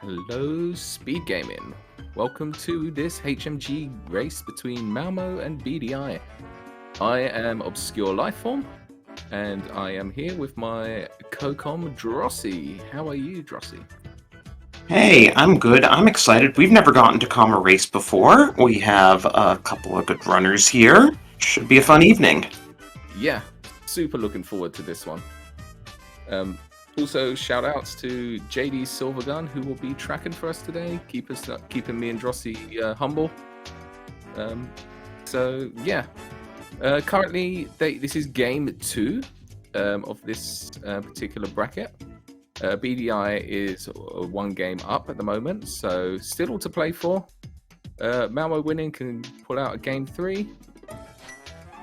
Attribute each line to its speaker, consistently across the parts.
Speaker 1: Hello, SpeedGaming. Welcome to this HMG race between Malmo and BDI. I am Obscure Lifeform, and I am here with my co-com Drossi. How are you, Drossi?
Speaker 2: Hey, I'm good. I'm excited. We've never gotten to comma race before. We have a couple of good runners here. Should be a fun evening.
Speaker 1: Yeah, super looking forward to this one. Also, shout outs to JD Silvergun, who will be tracking for us today, keeping me and Drossi humble. Currently, this is game 2 of this particular bracket. BDI is 1 game up at the moment, so still all to play for. Malmo winning can pull out a game 3.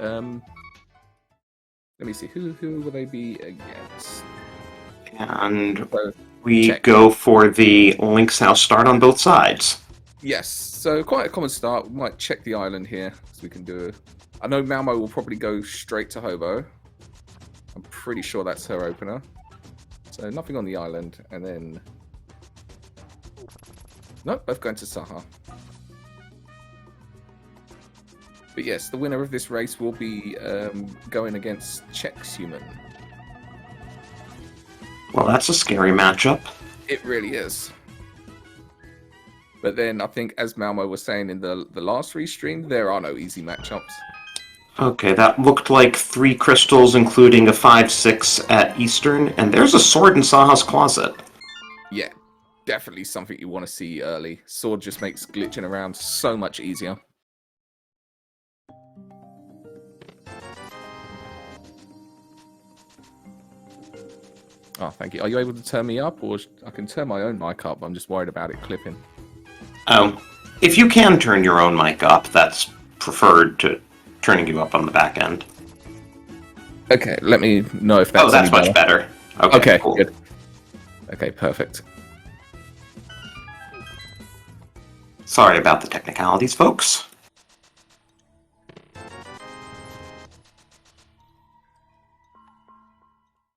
Speaker 1: Let me see, who will they be against?
Speaker 2: And we go for the links now start on both sides.
Speaker 1: Yes, so quite a common start. We might check the island here, so we can do it. I know Malmo will probably go straight to Hobo. I'm pretty sure that's her opener. So nothing on the island, and then... Nope, both going to Saha. But yes, the winner of this race will be going against Czech's Human.
Speaker 2: Well, that's a scary matchup.
Speaker 1: It really is. But then I think, as Malmo was saying in the last restream, there are no easy matchups.
Speaker 2: Okay, that looked like 3 crystals, including a 5-6 at Eastern, and there's a sword in Saha's closet.
Speaker 1: Yeah, definitely something you want to see early. Sword just makes glitching around so much easier. Oh, thank you. Are you able to turn me up, or I can turn my own mic up? I'm just worried about it clipping.
Speaker 2: Oh, if you can turn your own mic up, that's preferred to turning you up on the back end.
Speaker 1: Okay, let me know if that's
Speaker 2: that's much better.
Speaker 1: Okay,
Speaker 2: cool.
Speaker 1: Good. Okay, perfect.
Speaker 2: Sorry about the technicalities, folks.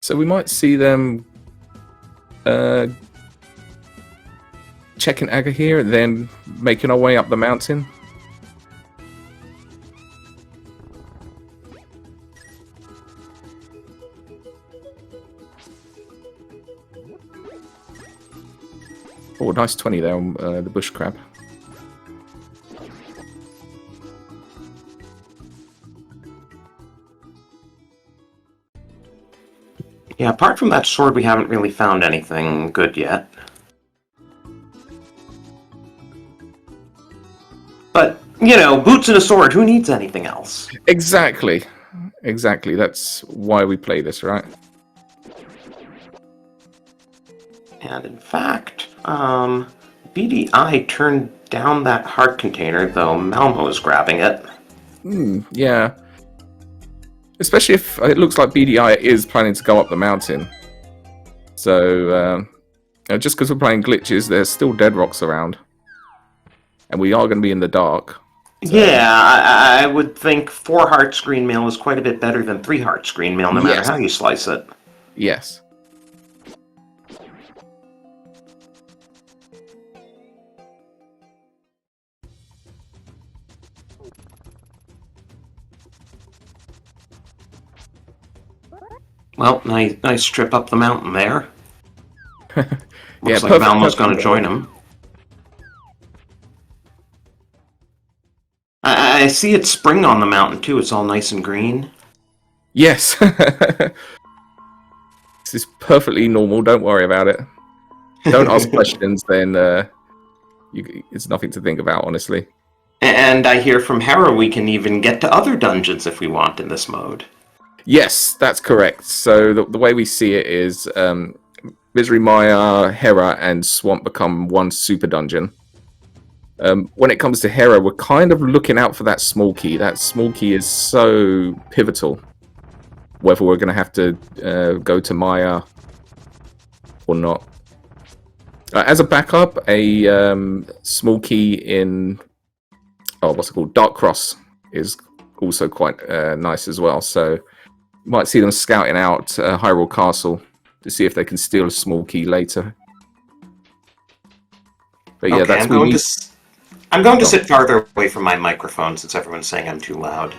Speaker 1: So we might see them checking Aga here, and then making our way up the mountain. Oh, nice 20 there on the bush crab.
Speaker 2: Yeah, apart from that sword, we haven't really found anything good yet. But, you know, boots and a sword, who needs anything else?
Speaker 1: Exactly. Exactly. That's why we play this, right?
Speaker 2: And in fact, BDI turned down that heart container, though Malmo is grabbing it.
Speaker 1: Yeah. Especially if it looks like BDI is planning to go up the mountain. So, just because we're playing glitches, there's still dead rocks around. And we are going to be in the dark. So.
Speaker 2: Yeah, I would think 4 hearts green mail is quite a bit better than 3 hearts green mail, no matter how you slice it.
Speaker 1: Yes.
Speaker 2: Well, nice trip up the mountain there. Looks
Speaker 1: Yeah,
Speaker 2: like Malmo's going to join him. I see it's spring on the mountain, too. It's all nice and green.
Speaker 1: Yes. This is perfectly normal. Don't worry about it. Don't ask questions, then it's nothing to think about, honestly.
Speaker 2: And I hear from Hera we can even get to other dungeons if we want in this mode.
Speaker 1: Yes, that's correct. So the way we see it is Misery Maya, Hera, and Swamp become one super dungeon. When it comes to Hera, we're kind of looking out for that small key. That small key is so pivotal. Whether we're going to have to go to Maya or not. As a backup, a small key in... Oh, what's it called? Dark Cross is also quite nice as well. So... Might see them scouting out Hyrule Castle to see if they can steal a small key later. But yeah,
Speaker 2: Okay,
Speaker 1: that's we need.
Speaker 2: I'm going to sit farther away from my microphone since everyone's saying I'm too loud.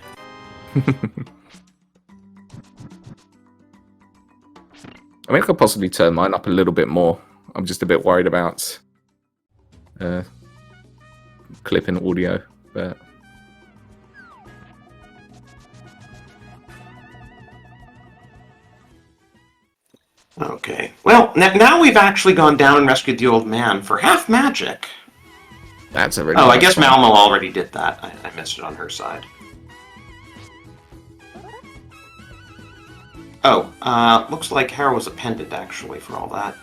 Speaker 1: I mean, I could possibly turn mine up a little bit more. I'm just a bit worried about clipping audio, but
Speaker 2: Okay. Well, now we've actually gone down and rescued the old man for half magic.
Speaker 1: that's a really
Speaker 2: Oh, I
Speaker 1: nice
Speaker 2: guess
Speaker 1: find.
Speaker 2: Malmo already did that. I missed it on her side. Oh, looks like Hera was appended, actually, for all that.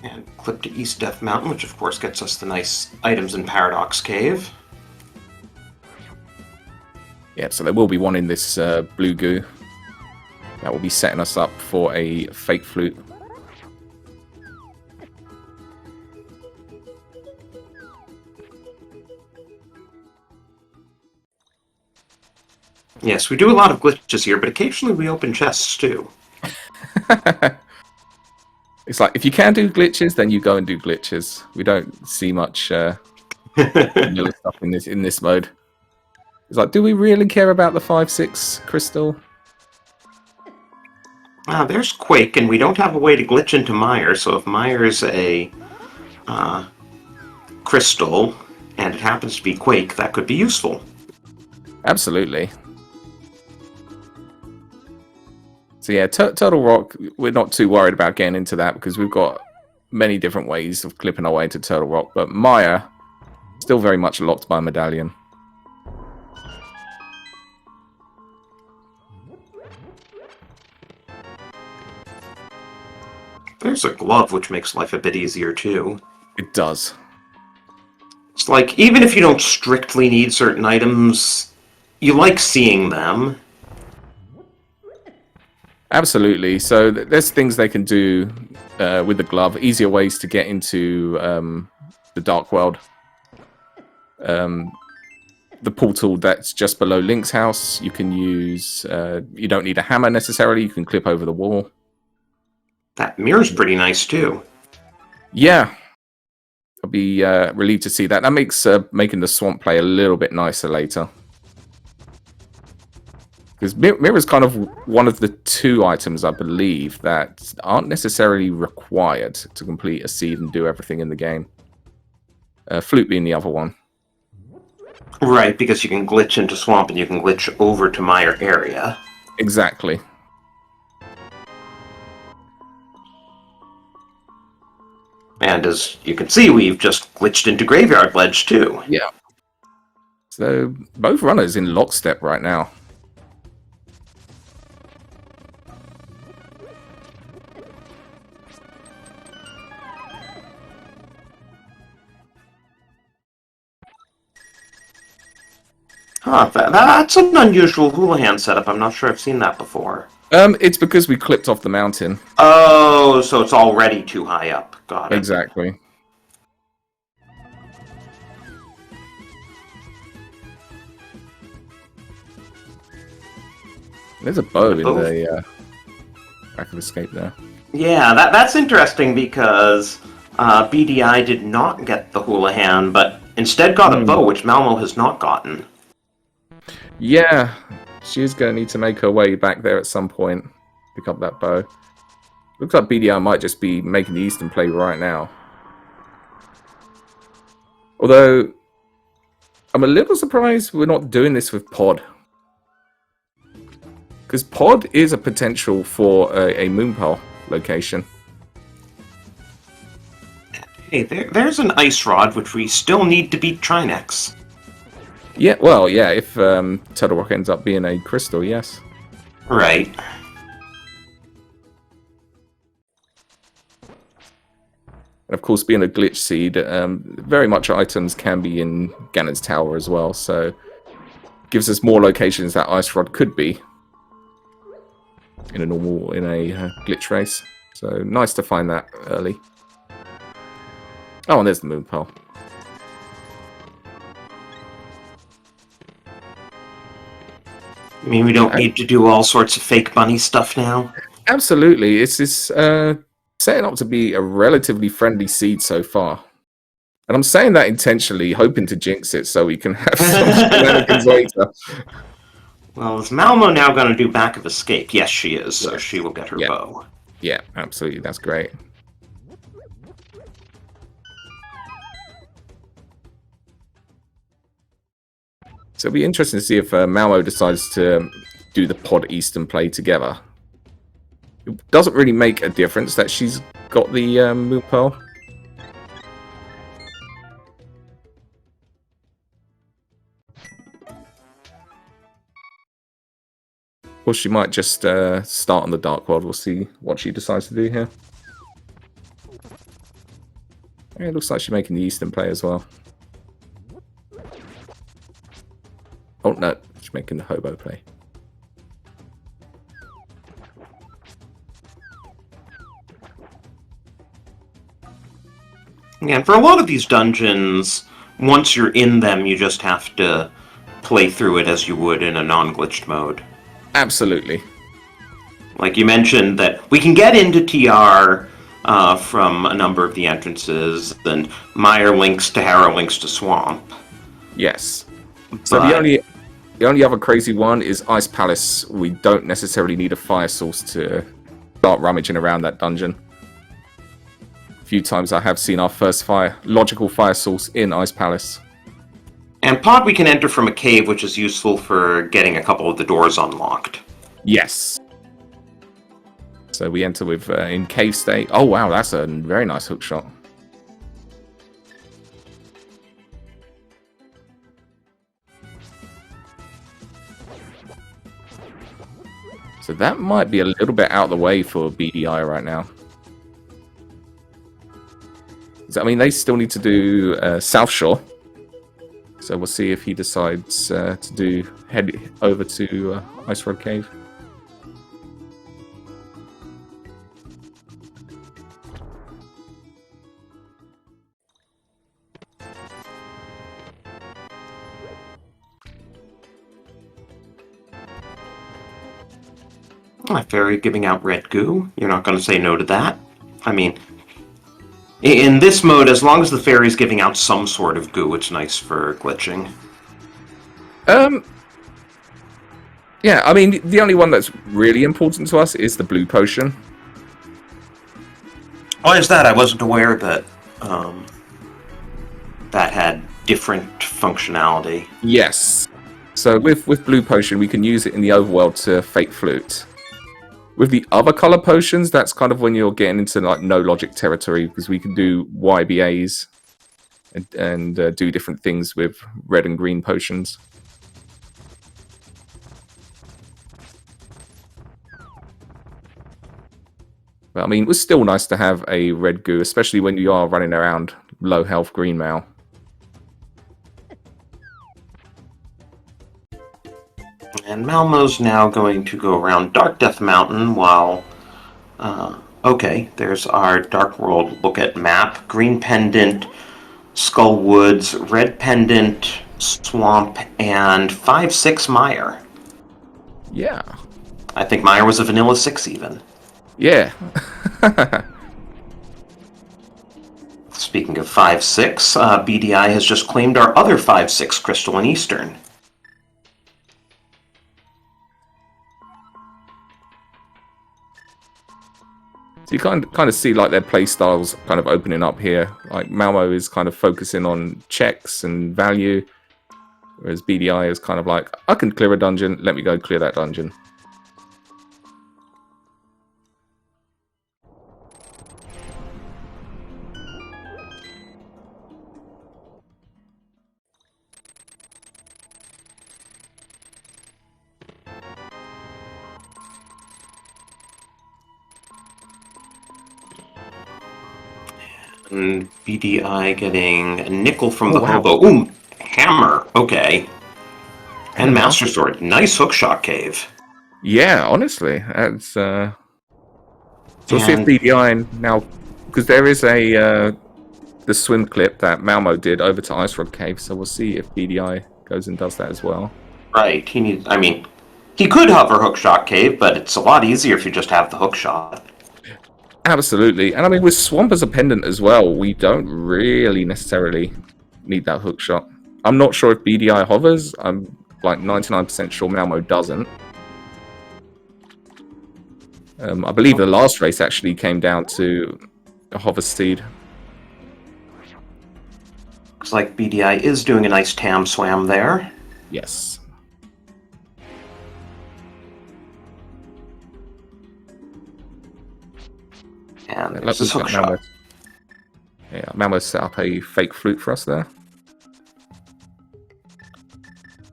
Speaker 2: And clip to East Death Mountain, which of course gets us the nice items in Paradox Cave.
Speaker 1: Yeah, so there will be one in this blue goo. That will be setting us up for a fake flute.
Speaker 2: Yes, we do a lot of glitches here, but occasionally we open chests too.
Speaker 1: It's like, if you can do glitches, then you go and do glitches. We don't see much vanilla stuff in this mode. It's like, do we really care about the 5/6 crystal?
Speaker 2: There's Quake, and we don't have a way to glitch into Mire, so if Mire's a crystal, and it happens to be Quake, that could be useful.
Speaker 1: Absolutely. So yeah, Turtle Rock, we're not too worried about getting into that because we've got many different ways of clipping our way into Turtle Rock, but Maya, still very much locked by Medallion.
Speaker 2: There's a glove, which makes life a bit easier too.
Speaker 1: It does.
Speaker 2: It's like, even if you don't strictly need certain items, you like seeing them.
Speaker 1: Absolutely. So there's things they can do with the glove, easier ways to get into the Dark World. The portal that's just below Link's house, you can use, you don't need a hammer necessarily, you can clip over the wall.
Speaker 2: That mirror's pretty nice too.
Speaker 1: Yeah. I'll be relieved to see that. That makes making the swamp play a little bit nicer later. Because mirror's kind of one of the two items, I believe, that aren't necessarily required to complete a seed and do everything in the game. Flute being the other one.
Speaker 2: Right, because you can glitch into Swamp and you can glitch over to Mire area.
Speaker 1: Exactly.
Speaker 2: And as you can see, we've just glitched into Graveyard Ledge too.
Speaker 1: Yeah. So both runners in lockstep right now.
Speaker 2: Huh, that's an unusual Houlihan setup. I'm not sure I've seen that before.
Speaker 1: It's because we clipped off the mountain.
Speaker 2: Oh, so it's already too high up. Got it.
Speaker 1: Exactly. There's a bow in the back of Escape there.
Speaker 2: Yeah, that's interesting because BDI did not get the Houlihan, but instead got a bow, which Malmo has not gotten.
Speaker 1: Yeah, she's going to need to make her way back there at some point. Pick up that bow. Looks like BDI might just be making the Eastern play right now. Although, I'm a little surprised we're not doing this with Pod. Because Pod is a potential for a Moonpearl location.
Speaker 2: Hey, there's an Ice Rod, which we still need to beat Trinex.
Speaker 1: Yeah, well, yeah, if Turtle Rock ends up being a crystal, yes.
Speaker 2: Right.
Speaker 1: And of course, being a glitch seed, very much items can be in Ganon's Tower as well, so gives us more locations that Ice Rod could be in a glitch race. So nice to find that early. Oh, and there's the Moonpearl.
Speaker 2: I mean, we don't need to do all sorts of fake bunny stuff now.
Speaker 1: Absolutely. It's setting up to be a relatively friendly seed so far. And I'm saying that intentionally, hoping to jinx it so we can have some shenanigans later.
Speaker 2: Well, is Malmo now going to do back of escape? Yes, she is, so
Speaker 1: Yes.
Speaker 2: she will get her
Speaker 1: Yeah.
Speaker 2: bow.
Speaker 1: Yeah, absolutely. That's great. So it'll be interesting to see if Malmo decides to do the pod Eastern play together. It doesn't really make a difference that she's got the Moon Pearl. Or she might just start on the Dark World. We'll see what she decides to do here. Yeah, it looks like she's making the Eastern play as well. Oh no, she's making the Hobo play.
Speaker 2: Yeah, and for a lot of these dungeons, once you're in them, you just have to play through it as you would in a non-glitched mode.
Speaker 1: Absolutely.
Speaker 2: Like you mentioned that we can get into TR from a number of the entrances, and Meyer links to Harrow links to Swamp.
Speaker 1: Yes. So the only other crazy one is Ice Palace. We don't necessarily need a fire source to start rummaging around that dungeon. A few times I have seen our first logical fire source in Ice Palace.
Speaker 2: And Pod we can enter from a cave, which is useful for getting a couple of the doors unlocked.
Speaker 1: Yes. So we enter with in cave state. Oh wow, that's a very nice hook shot. So that might be a little bit out of the way for BDI right now. I mean, they still need to do South Shore. So we'll see if he decides to head over to Ice Road Cave.
Speaker 2: A fairy giving out red goo. You're not going to say no to that. I mean, in this mode, as long as the fairy's giving out some sort of goo, it's nice for glitching.
Speaker 1: Yeah, I mean, the only one that's really important to us is the blue potion.
Speaker 2: Why is that? I wasn't aware that that had different functionality.
Speaker 1: Yes. So with blue potion, we can use it in the overworld to fake flute. With the other color potions, that's kind of when you're getting into like no logic territory, because we can do YBAs and do different things with red and green potions. But I mean, it was still nice to have a red goo, especially when you are running around low health green Mal.
Speaker 2: And Malmo's now going to go around Dark Death Mountain while... okay, there's our Dark World look at map. Green Pendant, Skull Woods, Red Pendant, Swamp, and 5-6 Meyer.
Speaker 1: Yeah.
Speaker 2: I think Meyer was a Vanilla 6 even.
Speaker 1: Yeah.
Speaker 2: Speaking of 5-6, BDI has just claimed our other 5-6 crystal in Eastern.
Speaker 1: So you kind of see like their play styles kind of opening up here. Like Malmo is kind of focusing on checks and value, whereas BDI is kind of like, I can clear a dungeon, let me go clear that dungeon.
Speaker 2: And BDI getting a nickel from the
Speaker 1: wow.
Speaker 2: hobo. Ooh, hammer. Okay. And Master Sword. Nice hookshot cave.
Speaker 1: Yeah, honestly. That's so we'll see if BDI now, because there is the swim clip that Malmo did over to Ice Rock Cave, so we'll see if BDI goes and does that as well.
Speaker 2: Right. He needs, I mean, He could hover Hookshot Cave, but it's a lot easier if you just have the hookshot.
Speaker 1: Absolutely. And I mean, with Swamp as a pendant as well, we don't really necessarily need that hook shot. I'm not sure if BDI hovers. I'm like 99% sure Malmo doesn't. I believe the last race actually came down to a hover steed.
Speaker 2: Looks like BDI is doing a nice tam swam there.
Speaker 1: Yes.
Speaker 2: And there's this hook shot.
Speaker 1: Yeah, Malmo set up a fake flute for us there.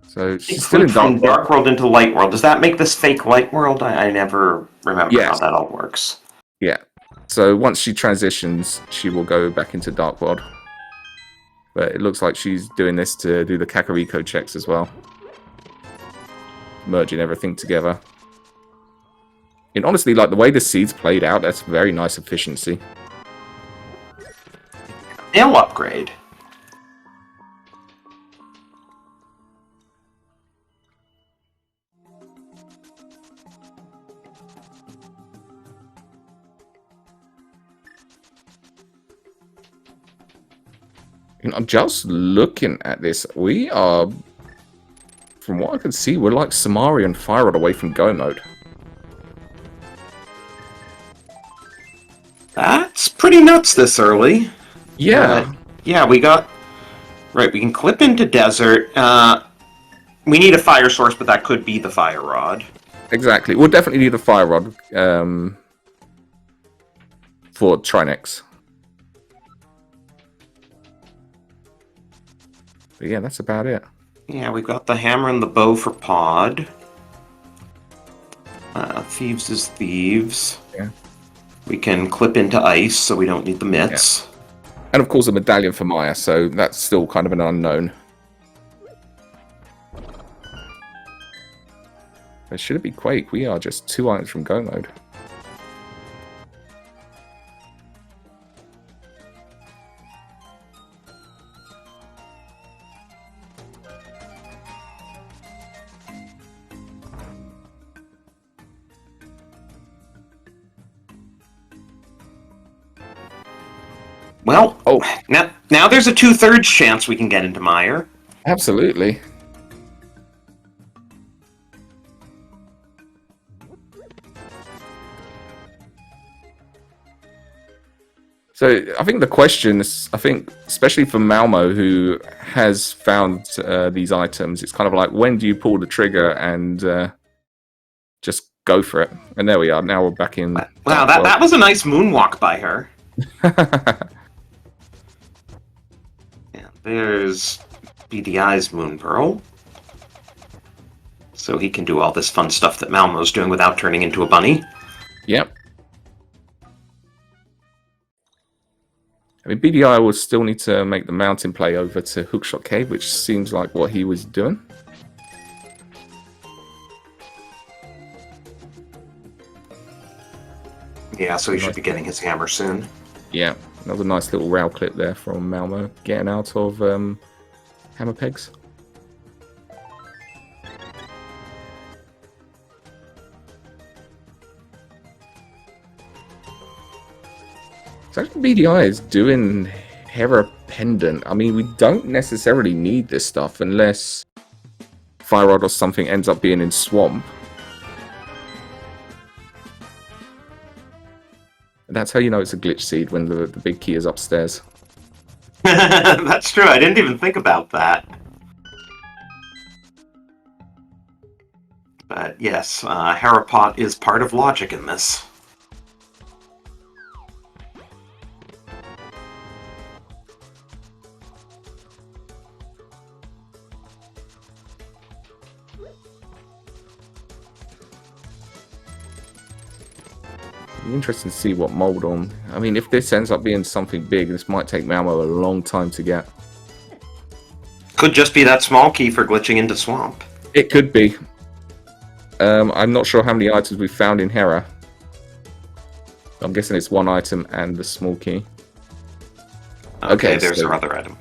Speaker 1: So she's still in
Speaker 2: from Dark World into Light World. Does that make this fake Light World? I never remember how that all works.
Speaker 1: Yeah. So once she transitions, she will go back into Dark World. But it looks like she's doing this to do the Kakariko checks as well. Merging everything together. And honestly, like the way the seeds played out, that's very nice efficiency.
Speaker 2: They'll upgrade.
Speaker 1: And I'm just looking at this. We are, from what I can see, we're like Samari and Fire Rod away from go mode.
Speaker 2: That's pretty nuts this early.
Speaker 1: Yeah.
Speaker 2: Yeah, we got... Right, we can clip into Desert. We need a fire source, but that could be the Fire Rod.
Speaker 1: Exactly. We'll definitely need a Fire Rod for Trinex. But yeah, that's about it.
Speaker 2: Yeah, we've got the hammer and the bow for Pod. Thieves is Thieves.
Speaker 1: Yeah.
Speaker 2: We can clip into ice, so we don't need the mitts.
Speaker 1: Yeah. And of course a medallion for Maya, so that's still kind of an unknown. But should it be Quake? We are just 2 items from go mode.
Speaker 2: Well, now there's a 2/3 chance we can get into Mire.
Speaker 1: Absolutely. So I think the question is, especially for Malmo, who has found these items, it's kind of like, when do you pull the trigger and just go for it? And there we are. Now we're back in.
Speaker 2: Wow, that was a nice moonwalk by her. Yeah, there's BDI's Moon Pearl. So he can do all this fun stuff that Malmo's doing without turning into a bunny.
Speaker 1: Yep. I mean, BDI will still need to make the mountain play over to Hookshot Cave, which seems like what he was doing.
Speaker 2: Yeah, so he should be getting his hammer soon.
Speaker 1: Yeah, another nice little rail clip there from Malmo, getting out of hammer pegs. So actually BDI is doing Hera Pendant. I mean, we don't necessarily need this stuff unless Fire Rod or something ends up being in Swamp. That's how you know it's a glitch seed, when the big key is upstairs.
Speaker 2: That's true, I didn't even think about that. But yes, Harapot is part of logic in this.
Speaker 1: Interesting to see what mold on. I mean, if this ends up being something big, this might take Malmo a long time to get.
Speaker 2: Could just be that small key for glitching into Swamp.
Speaker 1: It could be. I'm not sure how many items we found in Hera. I'm guessing it's one item and the small key.
Speaker 2: Okay, there's our other item.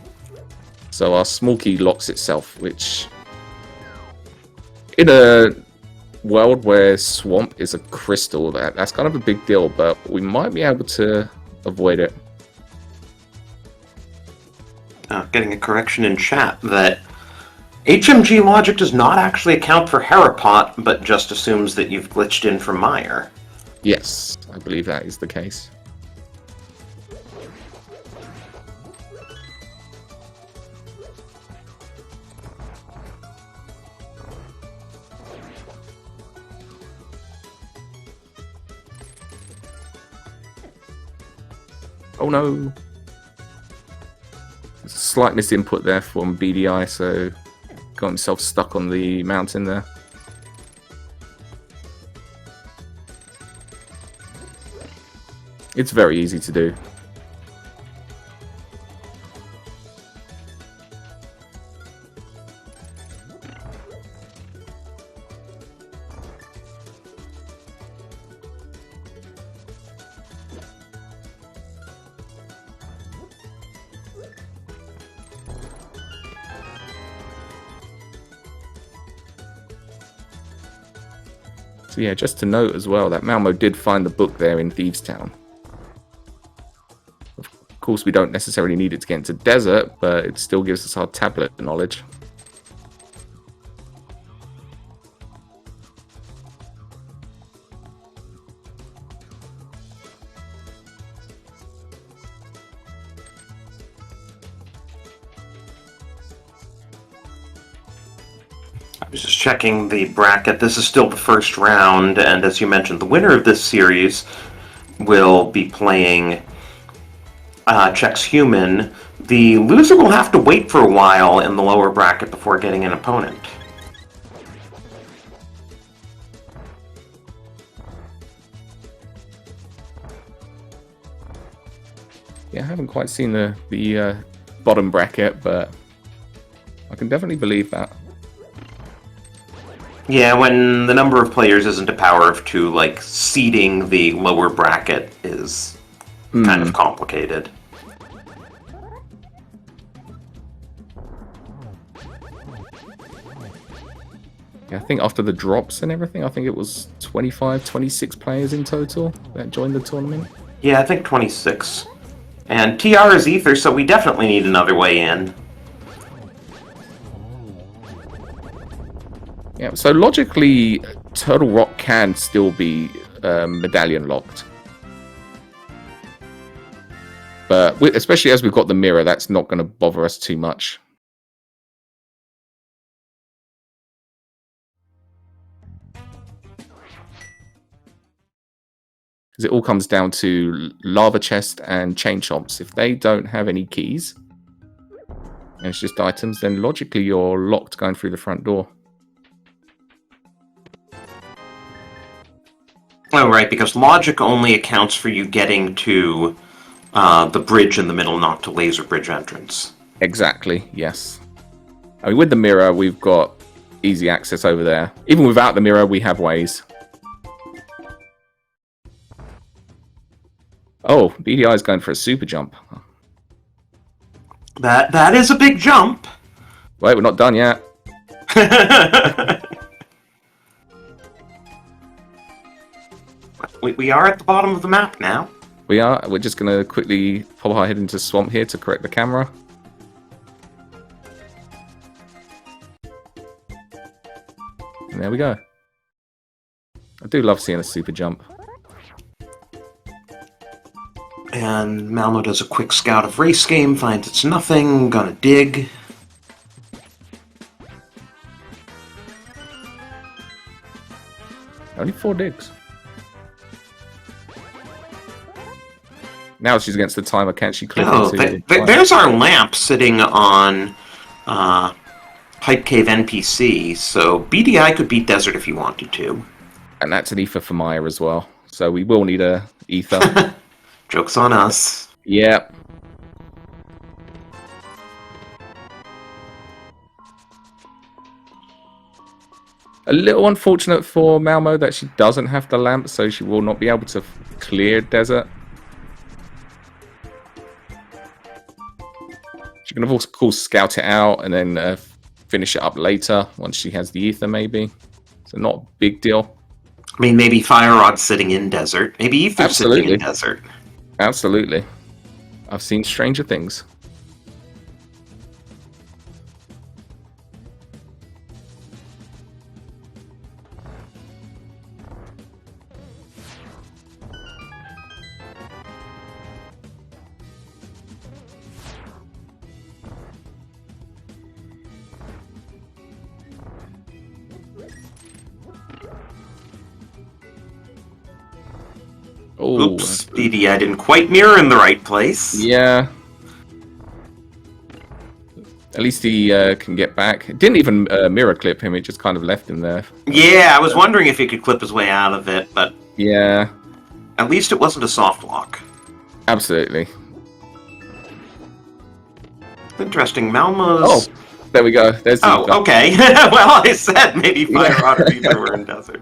Speaker 1: So our small key locks itself, which in a world where swamp is a crystal, that's kind of a big deal, but we might be able to avoid it.
Speaker 2: Getting a correction in chat that HMG logic does not actually account for Harapot, but just assumes that you've glitched in from Mire.
Speaker 1: Yes, I believe that is the case. Oh no! Slight misinput there from BDI, so got himself stuck on the mountain there. It's very easy to do. So yeah, just to note as well that Malmo did find the book there in Thieves Town. Of course, we don't necessarily need it to get into desert, but it still gives us our tablet knowledge.
Speaker 2: I was just checking the bracket. This is still the first round, and as you mentioned, the winner of this series will be playing Chex Human. The loser will have to wait for a while in the lower bracket before getting an opponent.
Speaker 1: Yeah, I haven't quite seen the bottom bracket, but I can definitely believe that.
Speaker 2: Yeah, when the number of players isn't a power of 2, like, seeding the lower bracket is kind of complicated.
Speaker 1: Yeah, I think after the drops and everything, I think it was 25, 26 players in total that joined the tournament.
Speaker 2: Yeah, I think 26. And TR is Ether, so we definitely need another way in.
Speaker 1: Yeah, so logically, Turtle Rock can still be medallion locked. But especially as we've got the mirror, that's not going to bother us too much. Because it all comes down to Lava Chest and Chain Chomps. If they don't have any keys, and it's just items, then logically you're locked going through the front door.
Speaker 2: Oh, right, because logic only accounts for you getting to the bridge in the middle, not to laser bridge entrance.
Speaker 1: Exactly, yes. I mean, with the mirror, we've got easy access over there. Even without the mirror, we have ways. Oh, BDI is going for a super jump.
Speaker 2: That is a big jump.
Speaker 1: Wait, we're not done yet.
Speaker 2: We are at the bottom of the map now.
Speaker 1: We are. We're just going to quickly pop our head into Swamp here to correct the camera. And there we go. I do love seeing a super jump.
Speaker 2: And Malmo does a quick scout of race game, finds it's nothing, gonna dig.
Speaker 1: Only 4 digs. Now she's against the timer, can't she clip
Speaker 2: Oh,
Speaker 1: into...
Speaker 2: there's our lamp sitting on Hype Cave NPC, so BDI could beat Desert if you wanted to.
Speaker 1: And that's an ether for Maya as well. So we will need a ether.
Speaker 2: Joke's on us.
Speaker 1: Yep. A little unfortunate for Malmo that she doesn't have the lamp, so she will not be able to clear desert. She can of course scout it out and then finish it up later once she has the ether, maybe. So not a big deal.
Speaker 2: I mean, maybe Fire Rod's sitting in desert. Maybe Ether's sitting
Speaker 1: Absolutely.
Speaker 2: in desert.
Speaker 1: Absolutely. I've seen stranger things. Oh,
Speaker 2: Oops, BDI didn't quite mirror in the right place.
Speaker 1: yeah. At least he can get back. It didn't even mirror clip him. It just kind of left him there.
Speaker 2: Yeah, I was wondering if he could clip his way out of it, but
Speaker 1: Yeah,
Speaker 2: at least it wasn't a soft lock.
Speaker 1: absolutely.
Speaker 2: Interesting. Malmo's...
Speaker 1: Oh, there we go. There's the
Speaker 2: Oh, okay. Well, I said maybe Fire Rod or Ether were in desert.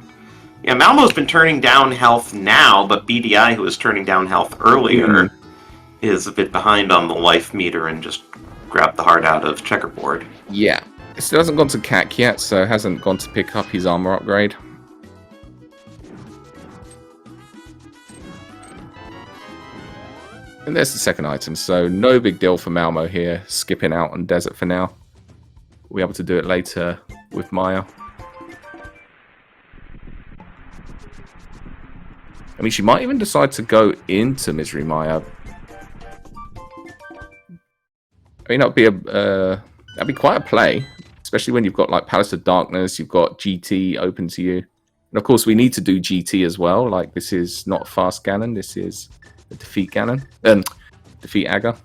Speaker 2: Yeah, Malmo's been turning down health now, but BDI, who was turning down health earlier, is a bit behind on the life meter and just grabbed the heart out of checkerboard.
Speaker 1: Yeah. It still hasn't gone to CAC yet, so hasn't gone to pick up his armor upgrade. And there's the second item, so no big deal for Malmo here, skipping out on desert for now. We'll be able to do it later with Maya. I mean, she might even decide to go into Misery Maya. I mean, that'd be quite a play, especially when you've got like Palace of Darkness, you've got GT open to you, and of course we need to do GT as well. Like this is not fast Ganon, this is a defeat Ganon, defeat Aga.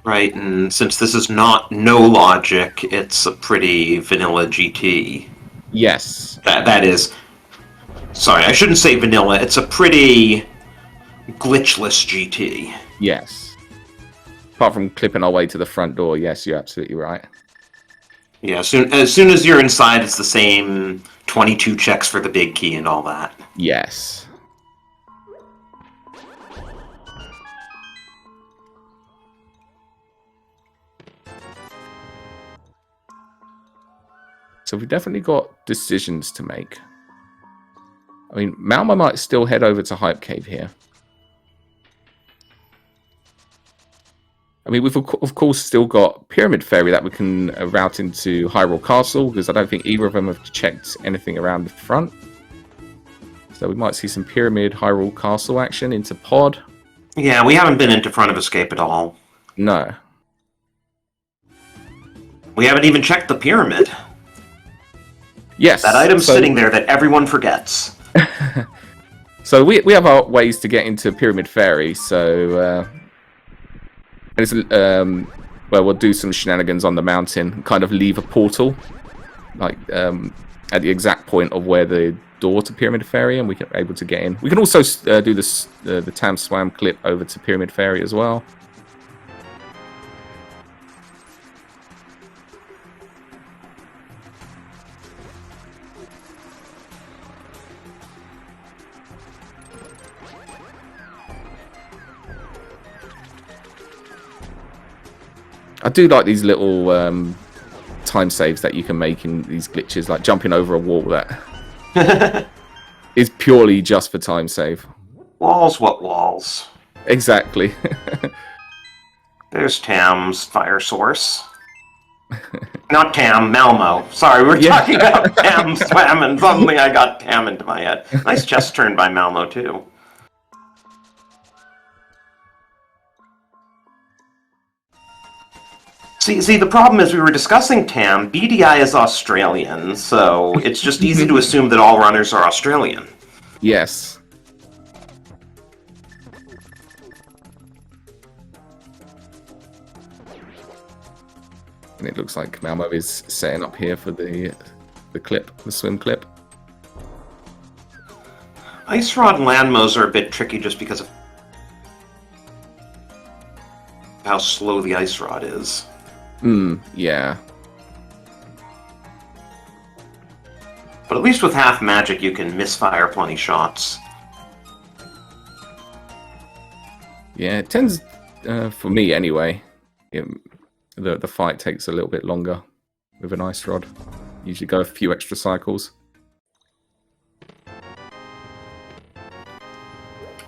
Speaker 2: Right, and since this is not no logic, it's a pretty vanilla GT.
Speaker 1: Yes.
Speaker 2: That is... Sorry, I shouldn't say vanilla. It's a pretty glitchless GT.
Speaker 1: Yes. Apart from clipping our way to the front door, yes, you're absolutely right.
Speaker 2: Yeah, as soon as you're inside, it's the same 22 checks for the big key and all that.
Speaker 1: Yes. So we've definitely got decisions to make. I mean, Malmo might still head over to Hype Cave here. I mean, we've of course still got Pyramid Fairy that we can route into Hyrule Castle, because I don't think either of them have checked anything around the front. So we might see some Pyramid Hyrule Castle action into Pod.
Speaker 2: Yeah, we haven't been into Front of Escape at all.
Speaker 1: No.
Speaker 2: We haven't even checked the pyramid.
Speaker 1: Yes.
Speaker 2: That item's sitting there that everyone forgets.
Speaker 1: So we have our ways to get into Pyramid Fairy, so it's, well, we'll do some shenanigans on the mountain, kind of leave a portal, like at the exact point of where the door to Pyramid Fairy, and we can able to get in. We can also do this the Tam Swam clip over to Pyramid Fairy as well. I do like these little time saves that you can make in these glitches, like jumping over a wall that is purely just for time save.
Speaker 2: Walls, what walls?
Speaker 1: Exactly.
Speaker 2: There's Tam's fire source. Not Tam, Malmo. Sorry, we're talking about Tam Swam, and suddenly I got Tam into my head. Nice chest turn by Malmo, too. See, the problem is we were discussing Tam. BDI is Australian, so it's just easy to assume that all runners are Australian.
Speaker 1: Yes. And it looks like Malmo is setting up here for the clip, the swim clip.
Speaker 2: Ice Rod and Landmos are a bit tricky just because of how slow the Ice Rod is.
Speaker 1: Yeah.
Speaker 2: But at least with half magic, you can misfire plenty shots.
Speaker 1: Yeah, it tends, for me anyway, the fight takes a little bit longer with an Ice Rod. Usually go a few extra cycles.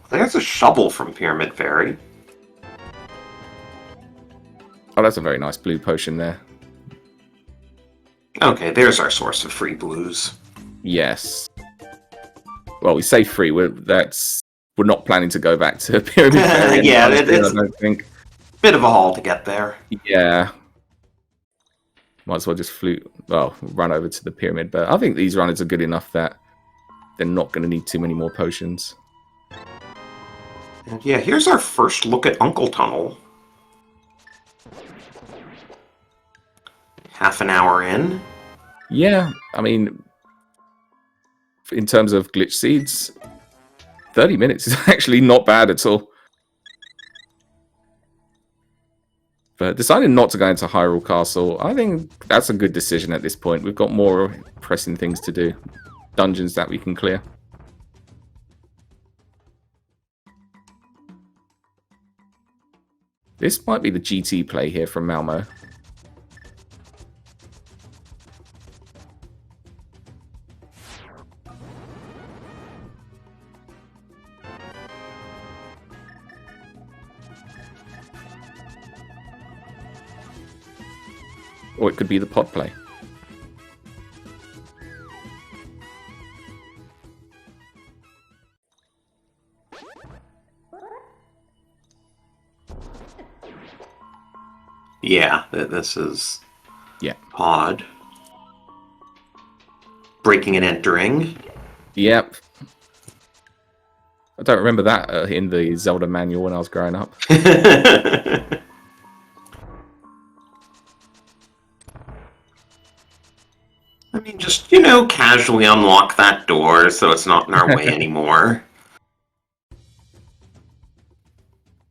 Speaker 2: There's a shovel from Pyramid Fairy.
Speaker 1: Oh, that's a very nice blue potion there.
Speaker 2: Okay, there's our source of free blues.
Speaker 1: Yes. Well, we say free. We're not planning to go back to Pyramid Fairy.
Speaker 2: Yeah,
Speaker 1: it's I don't think.
Speaker 2: Bit of a haul to get there.
Speaker 1: Yeah. Might as well just run over to the pyramid. But I think these runners are good enough that they're not going to need too many more potions.
Speaker 2: And yeah, here's our first look at Uncle Tunnel. Half an hour in.
Speaker 1: Yeah, I mean, in terms of glitch seeds, 30 minutes is actually not bad at all. But deciding not to go into Hyrule Castle, I think that's a good decision at this point. We've got more pressing things to do. Dungeons that we can clear. This might be the GT play here from Malmo. Or it could be the pod play.
Speaker 2: Yeah, this is pod. Breaking and entering.
Speaker 1: Yep. I don't remember that in the Zelda manual when I was growing up.
Speaker 2: I mean, just, casually unlock that door so it's not in our way anymore.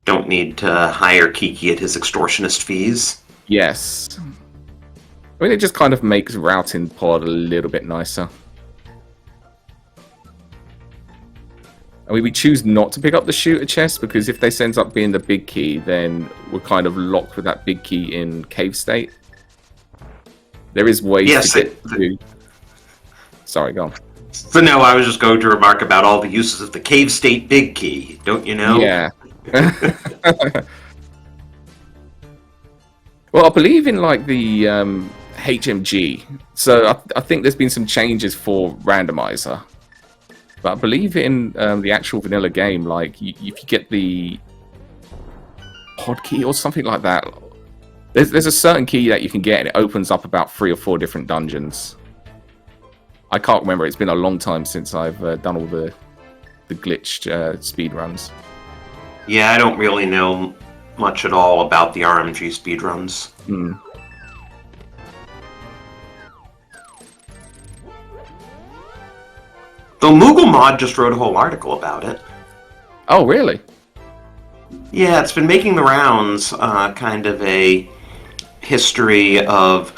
Speaker 2: Don't need to hire Kiki at his extortionist fees.
Speaker 1: Yes. I mean, it just kind of makes routing pod a little bit nicer. I mean, we choose not to pick up the shooter chest because if this ends up being the big key, then we're kind of locked with that big key in cave state. There is ways to get to... Sorry, go on.
Speaker 2: So no, I was just going to remark about all the uses of the cave state big key, don't you know?
Speaker 1: Yeah. Well, I believe in like the HMG. So I think there's been some changes for Randomizer. But I believe in the actual vanilla game, like if you get the pod key or something like that, there's a certain key that you can get and it opens up about 3 or 4 different dungeons. I can't remember. It's been a long time since I've done all the glitched speedruns.
Speaker 2: Yeah, I don't really know much at all about the RMG speedruns.
Speaker 1: Hmm.
Speaker 2: Though Moogle Mod just wrote a whole article about it.
Speaker 1: Oh, really?
Speaker 2: Yeah, it's been making the rounds, kind of a history of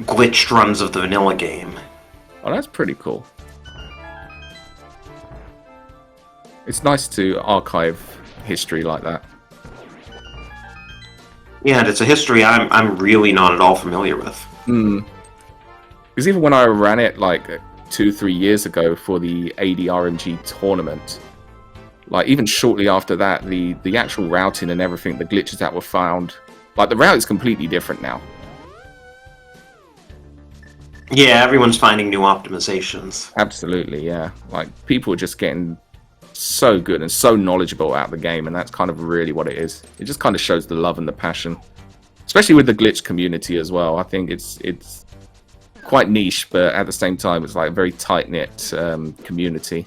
Speaker 2: glitched runs of the vanilla game.
Speaker 1: Oh, that's pretty cool. It's nice to archive history like that.
Speaker 2: Yeah, and it's a history I'm really not at all familiar with.
Speaker 1: Hmm. Because even when I ran it like 2-3 years ago for the ALTTPR HMG Tournament, like even shortly after that, the actual routing and everything, the glitches that were found, like the route is completely different now.
Speaker 2: Yeah, everyone's finding new optimizations.
Speaker 1: Absolutely, yeah. Like people are just getting so good and so knowledgeable about the game, and that's kind of really what it is. It just kind of shows the love and the passion, especially with the glitch community as well. I think it's quite niche, but at the same time, it's like a very tight-knit community.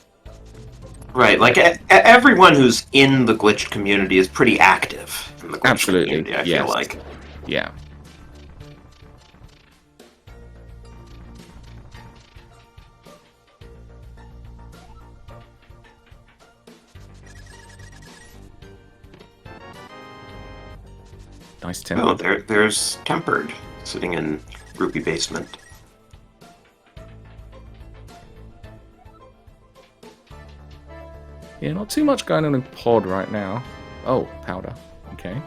Speaker 2: Right, like everyone who's in the glitched community is pretty active in the glitched community, I feel like.
Speaker 1: Yeah. Nice temper.
Speaker 2: Oh, there's Tempered, sitting in Rupee Basement.
Speaker 1: Yeah, not too much going on in pod right now. Oh, powder. Okay.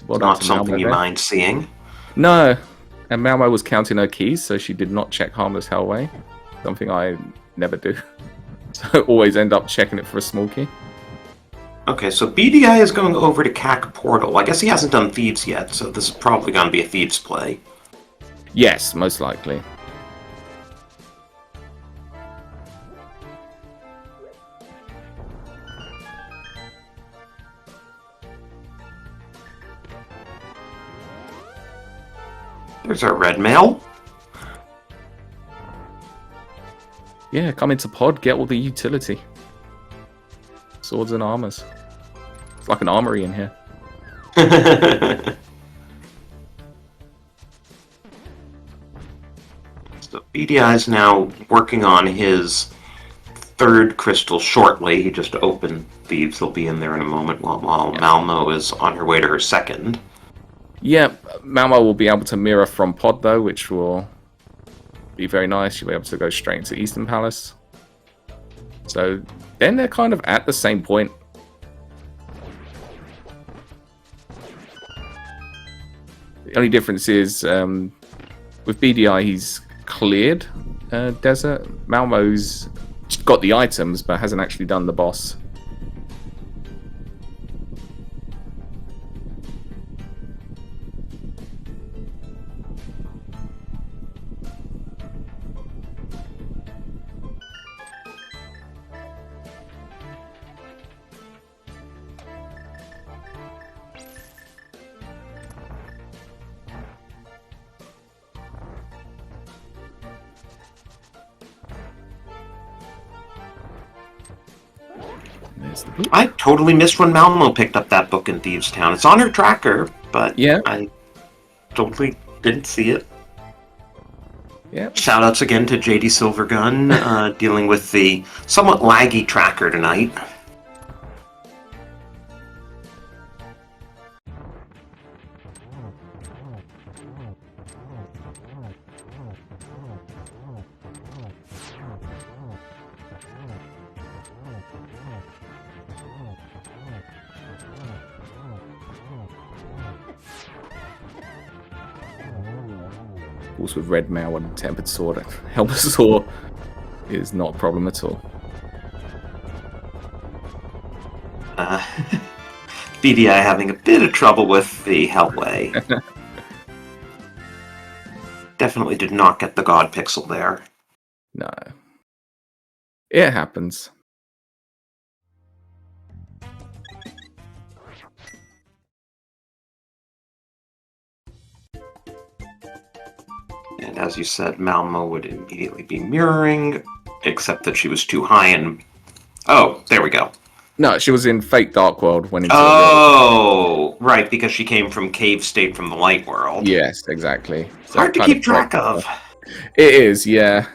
Speaker 2: Not something you mind seeing.
Speaker 1: No, And Malmo was counting her keys, so she did not check Harmless Hellway. Something I never do. So always end up checking it for a small key.
Speaker 2: Okay, so BDI is going over to CAC Portal. I guess he hasn't done Thieves yet, so this is probably going to be a Thieves play.
Speaker 1: Yes, most likely.
Speaker 2: There's our red mail.
Speaker 1: Yeah, come into pod, get all the utility. Swords and armors. It's like an armory in here.
Speaker 2: So BDI is now working on his third crystal shortly. He just opened Thieves. He'll be in there in a moment while Malmo is on her way to her second.
Speaker 1: Yeah, Malmo will be able to mirror from pod, though, which will be very nice. She'll be able to go straight into Eastern Palace. So then they're kind of at the same point. The only difference is with BDI, he's cleared Desert. Malmo's got the items, but hasn't actually done the boss.
Speaker 2: I totally missed when Malmo picked up that book in Thieves Town. It's on her tracker, but
Speaker 1: yeah,
Speaker 2: I totally didn't see it.
Speaker 1: Yeah.
Speaker 2: Shoutouts again to JD Silvergun, dealing with the somewhat laggy tracker tonight.
Speaker 1: course, with red mail and tempered sword, helpless sword is not a problem at all.
Speaker 2: BDI having a bit of trouble with the Hellway. Definitely did not get the God Pixel there.
Speaker 1: No. It happens.
Speaker 2: And as you said, Malmo would immediately be mirroring, except that she was too high and... Oh, there we go.
Speaker 1: No, she was in Fake Dark World when into
Speaker 2: Oh, right, because she came from Cave State from the Light World.
Speaker 1: Yes, exactly. So
Speaker 2: hard to keep track of.
Speaker 1: It is, yeah.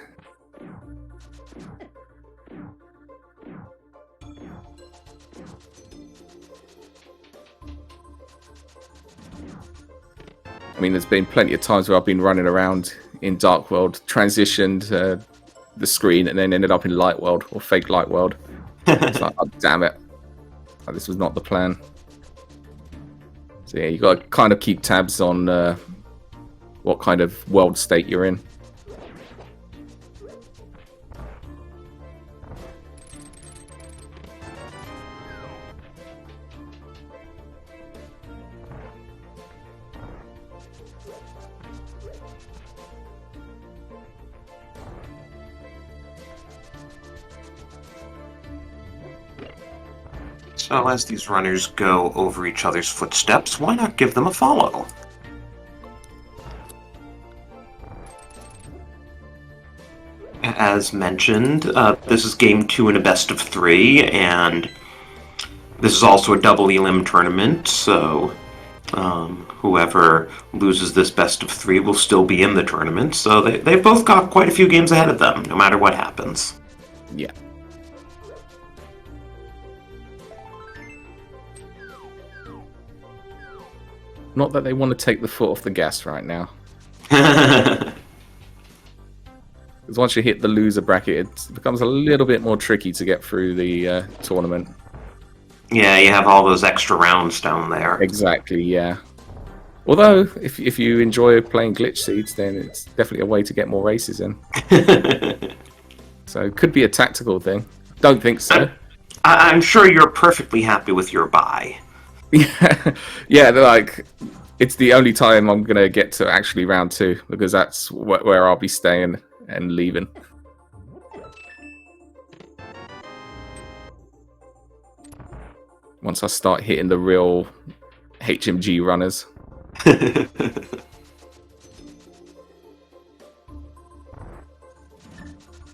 Speaker 1: I mean, there's been plenty of times where I've been running around in Dark World, transitioned the screen, and then ended up in Light World or Fake Light World. It's like, oh, damn it. Oh, this was not the plan. So yeah, you got to kind of keep tabs on what kind of world state you're in.
Speaker 2: So as these runners go over each other's footsteps, why not give them a follow? As mentioned, this is game 2 in a best of 3, and this is also a double elim tournament, so whoever loses this best of 3 will still be in the tournament, so they've both got quite a few games ahead of them, no matter what happens.
Speaker 1: Yeah. Not that they want to take the foot off the gas right now. Because once you hit the loser bracket, it becomes a little bit more tricky to get through the tournament.
Speaker 2: Yeah, you have all those extra rounds down there.
Speaker 1: Exactly, yeah. Although, if you enjoy playing glitch seeds, then it's definitely a way to get more races in. So it could be a tactical thing. Don't think so.
Speaker 2: I'm sure you're perfectly happy with your buy.
Speaker 1: Yeah, yeah. Like it's the only time I'm gonna get to actually round 2 because that's where I'll be staying and leaving. Once I start hitting the real HMG runners.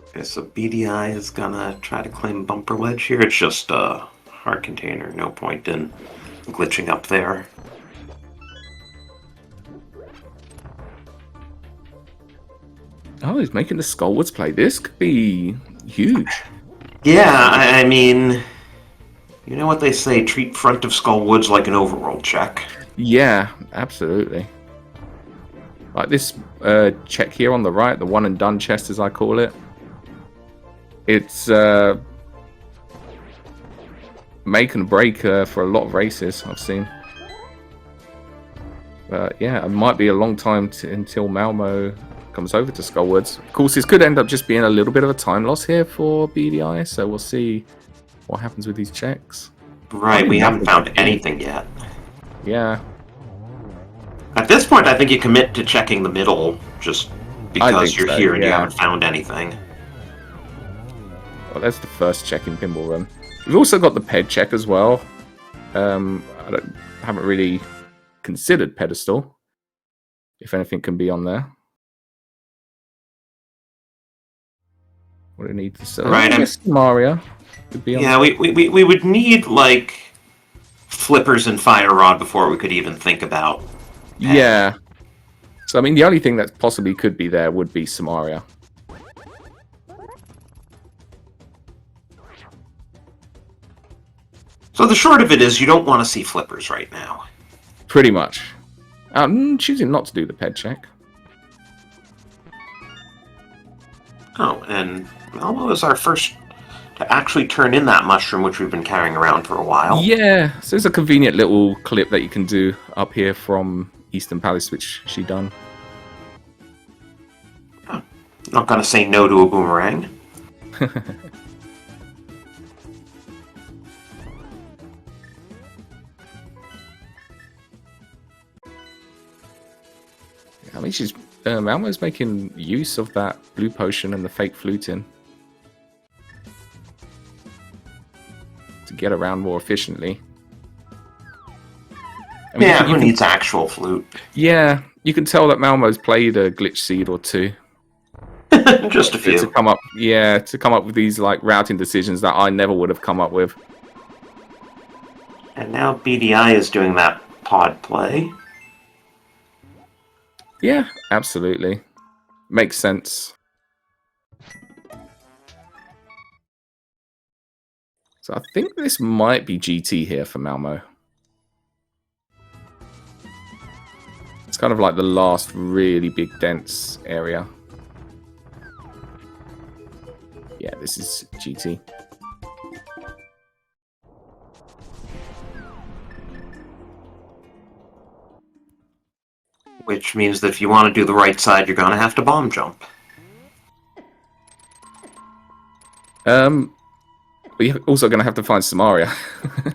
Speaker 2: Okay, so BDI is gonna try to claim bumper ledge here. It's just a hard container. No point in glitching up there.
Speaker 1: Oh, he's making the Skullwoods play. This could be huge.
Speaker 2: Yeah, I mean, you know what they say, treat front of Skullwoods like an overworld check.
Speaker 1: Yeah, absolutely. Like this check here on the right, the one and done chest as I call it. It's make and break for a lot of races I've seen. But yeah, it might be a long time until Malmo comes over to Skullwoods. Of course, this could end up just being a little bit of a time loss here for BDI, so we'll see what happens with these checks.
Speaker 2: Right, we haven't found anything yet.
Speaker 1: Yeah.
Speaker 2: At this point, I think you commit to checking the middle, just because you're here and you haven't found anything.
Speaker 1: Well, that's the first check in Pinball Room. We've also got the ped check as well. I haven't really considered pedestal. If anything can be on there. What do I need to say?
Speaker 2: Right,
Speaker 1: I guess Mario could be on.
Speaker 2: Yeah, we would need, like, flippers and fire rod before we could even think about ped.
Speaker 1: Yeah. So, I mean, the only thing that possibly could be there would be Samaria.
Speaker 2: So the short of it is you don't want to see flippers right now.
Speaker 1: Pretty much. I'm choosing not to do the ped check.
Speaker 2: Oh, and Malmo is our first to actually turn in that mushroom, which we've been carrying around for a while.
Speaker 1: Yeah, so there's a convenient little clip that you can do up here from Eastern Palace, which she done.
Speaker 2: Oh, not gonna say no to a boomerang.
Speaker 1: I mean, she's Malmo's making use of that blue potion and the fake fluting to get around more efficiently.
Speaker 2: I mean, who needs actual flute?
Speaker 1: Yeah, you can tell that Malmo's played a glitch seed or two.
Speaker 2: Just a few.
Speaker 1: To come up with these like routing decisions that I never would have come up with.
Speaker 2: And now BDI is doing that pod play.
Speaker 1: Yeah, absolutely. Makes sense. So I think this might be GT here for Malmo. It's kind of like the last really big dense area. Yeah, this is GT.
Speaker 2: Which means that if you want to do the right side, you're going to have to bomb jump.
Speaker 1: We're also going to have to find Samaria.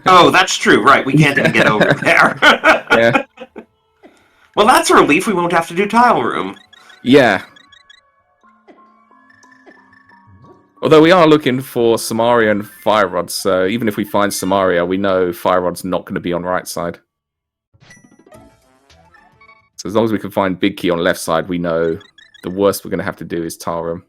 Speaker 2: Oh, that's true. Right, we can't even get over there.
Speaker 1: Yeah.
Speaker 2: Well, that's a relief. We won't have to do tile room.
Speaker 1: Yeah. Although we are looking for Samaria and Fire Rod, so even if we find Samaria, we know Fire Rod's not going to be on right side. So as long as we can find Big Key on left side, we know the worst we're going to have to do is tile room.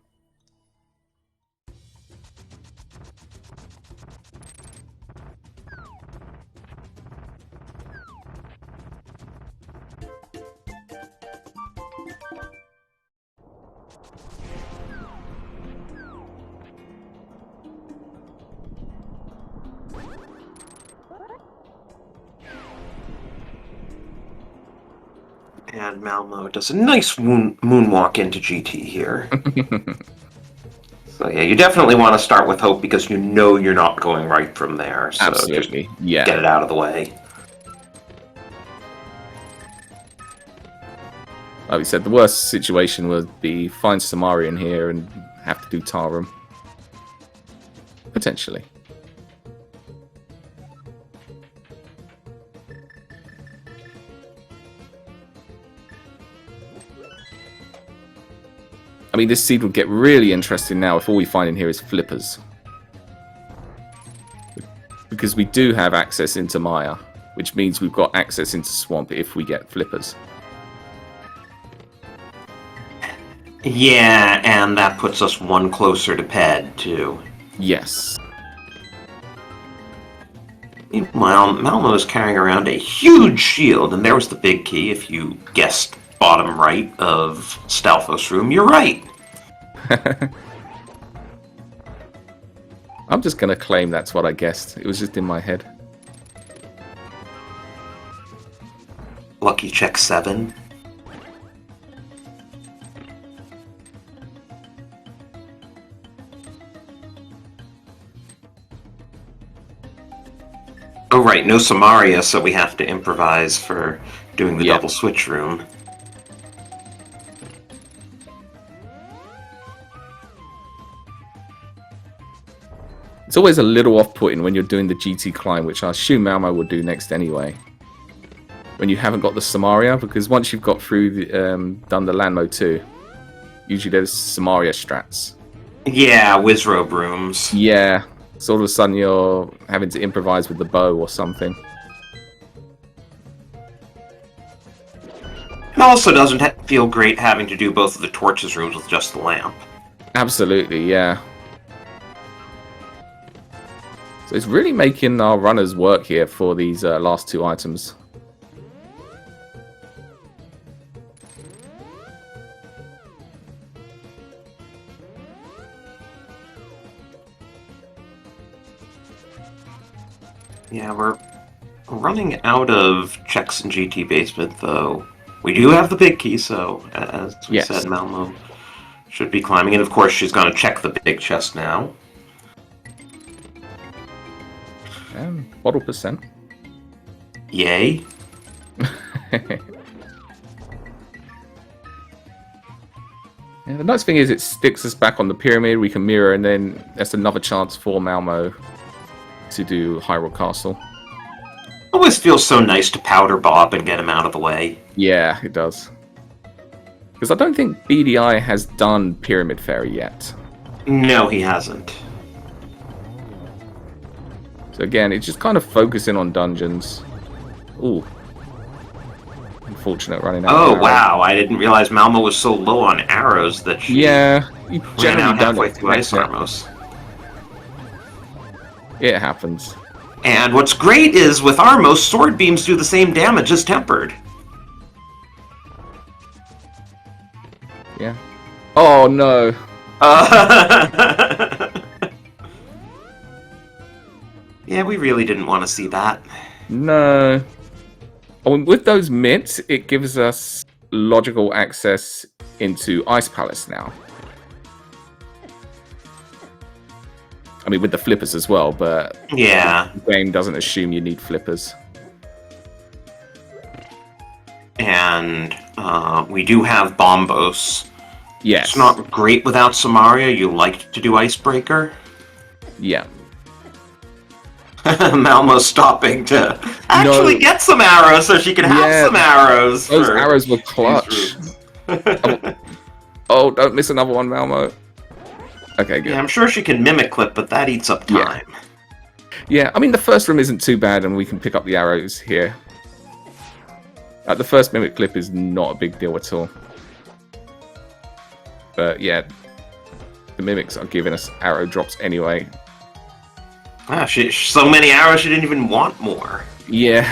Speaker 2: And Malmo does a nice moonwalk into GT here. So yeah, you definitely want to start with hope because you know you're not going right from there. So
Speaker 1: Absolutely,
Speaker 2: just
Speaker 1: yeah.
Speaker 2: get it out of the way.
Speaker 1: Like we said, the worst situation would be find Samaria in here and have to do Tarum. Potentially. I mean, this seed would get really interesting now if all we find in here is flippers. Because we do have access into Maya, which means we've got access into Swamp if we get flippers.
Speaker 2: Yeah, and that puts us one closer to Ped, too.
Speaker 1: Yes.
Speaker 2: Meanwhile, Malmo is carrying around a huge shield, and there was the big key. If you guessed bottom right of Stalfos' room, you're right.
Speaker 1: I'm just going to claim that's what I guessed. It was just in my head.
Speaker 2: Lucky check 7. Oh, right, no Samaria, so we have to improvise for doing the double switch room.
Speaker 1: It's always a little off-putting when you're doing the GT climb, which I assume Malmo would do next anyway. When you haven't got the Samaria, because once you've got through the, done the Landmo 2, usually there's Samaria strats.
Speaker 2: Yeah, Wizrobe rooms.
Speaker 1: Yeah, so all of a sudden you're having to improvise with the bow or something.
Speaker 2: It also doesn't feel great having to do both of the torches rooms with just the lamp.
Speaker 1: Absolutely, yeah. So it's really making our runners work here for these last 2 items.
Speaker 2: Yeah, we're running out of checks in GT Basement, though. We do have the big key, so as we said, Malmo should be climbing. And of course, she's going to check the big chest now.
Speaker 1: Bottle percent.
Speaker 2: Yay.
Speaker 1: Yeah, the nice thing is it sticks us back on the pyramid, we can mirror, and then that's another chance for Malmo to do Hyrule Castle.
Speaker 2: Always feels so nice to powder Bob and get him out of the way.
Speaker 1: Yeah, it does. Because I don't think BDI has done Pyramid Fairy yet.
Speaker 2: No, he hasn't.
Speaker 1: So again, it's just kind of focusing on dungeons. Ooh. Unfortunate running out.
Speaker 2: Oh, wow. I didn't realize Malmo was so low on arrows that she
Speaker 1: ran
Speaker 2: out halfway through Ice Armos.
Speaker 1: It happens.
Speaker 2: And what's great is, with Armos, sword beams do the same damage as tempered.
Speaker 1: Yeah. Oh, no.
Speaker 2: Yeah, we really didn't want to see that.
Speaker 1: No. Oh, and with those mitts, it gives us logical access into Ice Palace now. I mean, with the flippers as well, but
Speaker 2: yeah,
Speaker 1: the game doesn't assume you need flippers.
Speaker 2: And we do have Bombos.
Speaker 1: Yes.
Speaker 2: It's not great without Samaria. You like to do Icebreaker.
Speaker 1: Yeah.
Speaker 2: Malmo's stopping to actually get some arrows so she can have some arrows.
Speaker 1: Those arrows were clutch. Oh, don't miss another one, Malmo. Okay, good.
Speaker 2: Yeah, I'm sure she can mimic clip, but that eats up time.
Speaker 1: Yeah, I mean, the first room isn't too bad, and we can pick up the arrows here. The first mimic clip is not a big deal at all. But yeah, the mimics are giving us arrow drops anyway.
Speaker 2: Ah, so many arrows she didn't even want more.
Speaker 1: Yeah.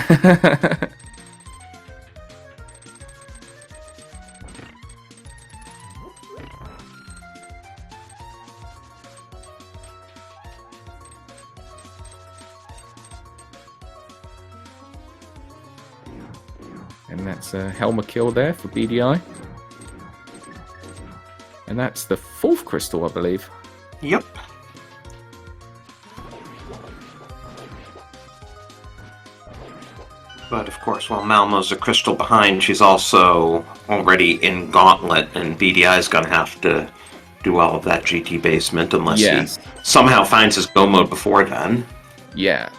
Speaker 1: And that's a Helma kill there for BDI. And that's the 4th crystal, I believe.
Speaker 2: Yep. But of course, while Malmo's a crystal behind, she's also already in Gauntlet, and BDI's going to have to do all of that GT basement unless he somehow finds his go mode before then.
Speaker 1: Yeah.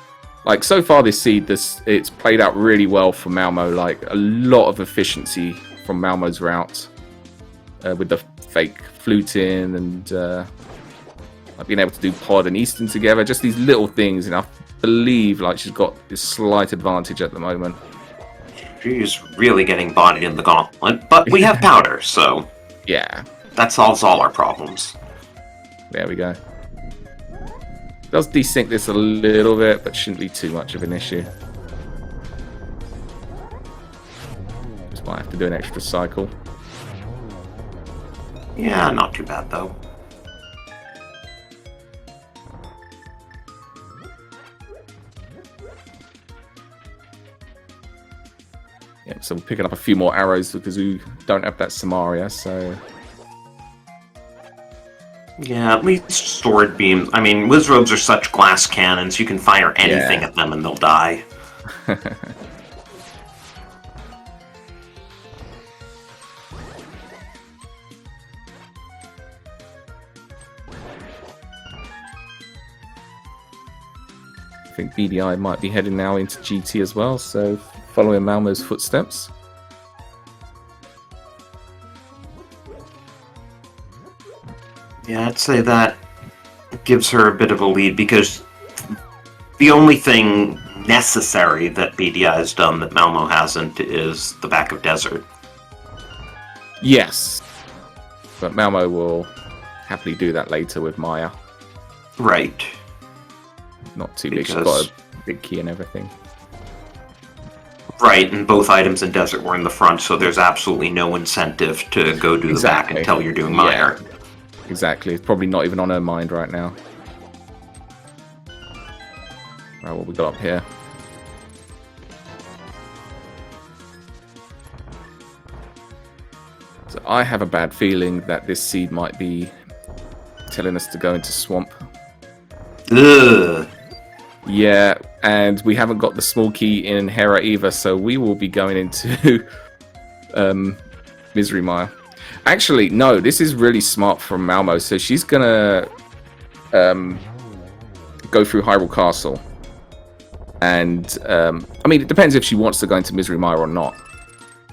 Speaker 1: Like, so far this seed, it's played out really well for Malmo. Like, a lot of efficiency from Malmo's route with the fake fluting and being able to do pod and Eastern together. Just these little things, and I believe like she's got this slight advantage at the moment.
Speaker 2: She's really getting bodied in the Gauntlet, but we have powder, so
Speaker 1: yeah,
Speaker 2: that solves all our problems.
Speaker 1: There we go. Does desync this a little bit, but shouldn't be too much of an issue. Just might have to do an extra cycle.
Speaker 2: Yeah, not too bad though.
Speaker 1: Yeah, so we're picking up a few more arrows because we don't have that Samaria, so...
Speaker 2: Yeah, at least sword beams. I mean, Wizrobes are such glass cannons, you can fire anything at them and they'll die.
Speaker 1: I think BDI might be heading now into GT as well, so following Malmo's footsteps.
Speaker 2: Yeah, I'd say that gives her a bit of a lead because the only thing necessary that BDI has done that Malmo hasn't is the back of desert.
Speaker 1: Yes, but Malmo will happily do that later with Maya.
Speaker 2: Right.
Speaker 1: Not too big. She's got a big key and everything.
Speaker 2: Right, and both items in desert were in the front, so there's absolutely no incentive to go do the back until you're doing Maya.
Speaker 1: Yeah. Exactly. It's probably not even on her mind right now. Right, what we got up here? So I have a bad feeling that this seed might be telling us to go into swamp.
Speaker 2: Ugh.
Speaker 1: Yeah, and we haven't got the small key in Hera either, so we will be going into Misery Mire. Actually, no, this is really smart from Malmo. So she's going to go through Hyrule Castle. And, I mean, it depends if she wants to go into Misery Mire or not.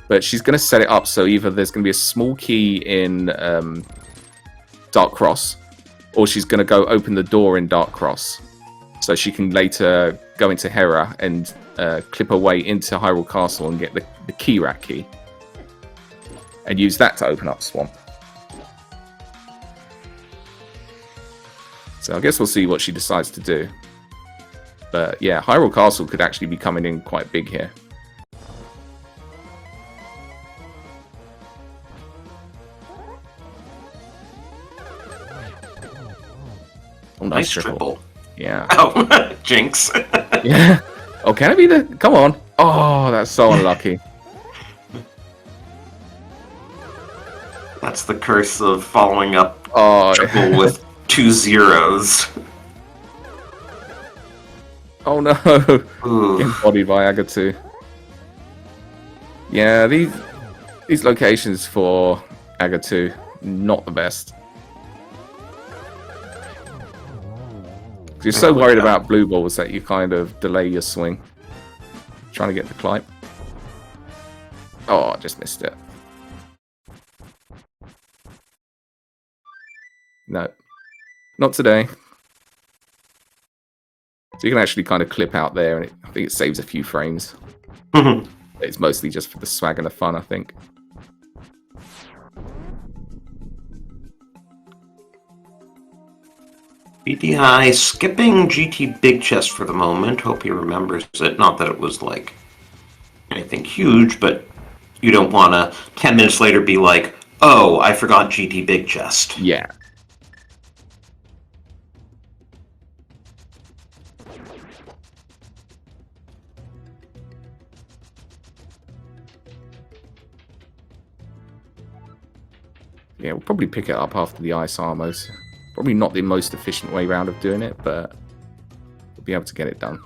Speaker 1: But she's going to set it up so either there's going to be a small key in Dark Cross, or she's going to go open the door in Dark Cross. So she can later go into Hera and clip her way into Hyrule Castle and get the key rack key. And use that to open up Swamp. So I guess we'll see what she decides to do. But yeah, Hyrule Castle could actually be coming in quite big here. Oh,
Speaker 2: nice triple.
Speaker 1: Yeah.
Speaker 2: Oh, jinx.
Speaker 1: Yeah. Oh, can it be the... Come on. Oh, that's so unlucky.
Speaker 2: That's the curse of following up triple with 2 zeros.
Speaker 1: Oh no! Getting bodied by Agatu. Yeah, these locations for Agatu, not the best. You're so worried about blue balls that you kind of delay your swing. Trying to get the climb. Oh, I just missed it. No, not today. So you can actually kind of clip out there, and I think it saves a few frames. It's mostly just for the swag and the fun, I think.
Speaker 2: BDI skipping GT Big Chest for the moment. Hope he remembers it. Not that it was like anything huge, but you don't want to 10 minutes later be like, oh, I forgot GT Big Chest.
Speaker 1: Yeah. Yeah, we'll probably pick it up after the ice armors. Probably not the most efficient way round of doing it, but we'll be able to get it done.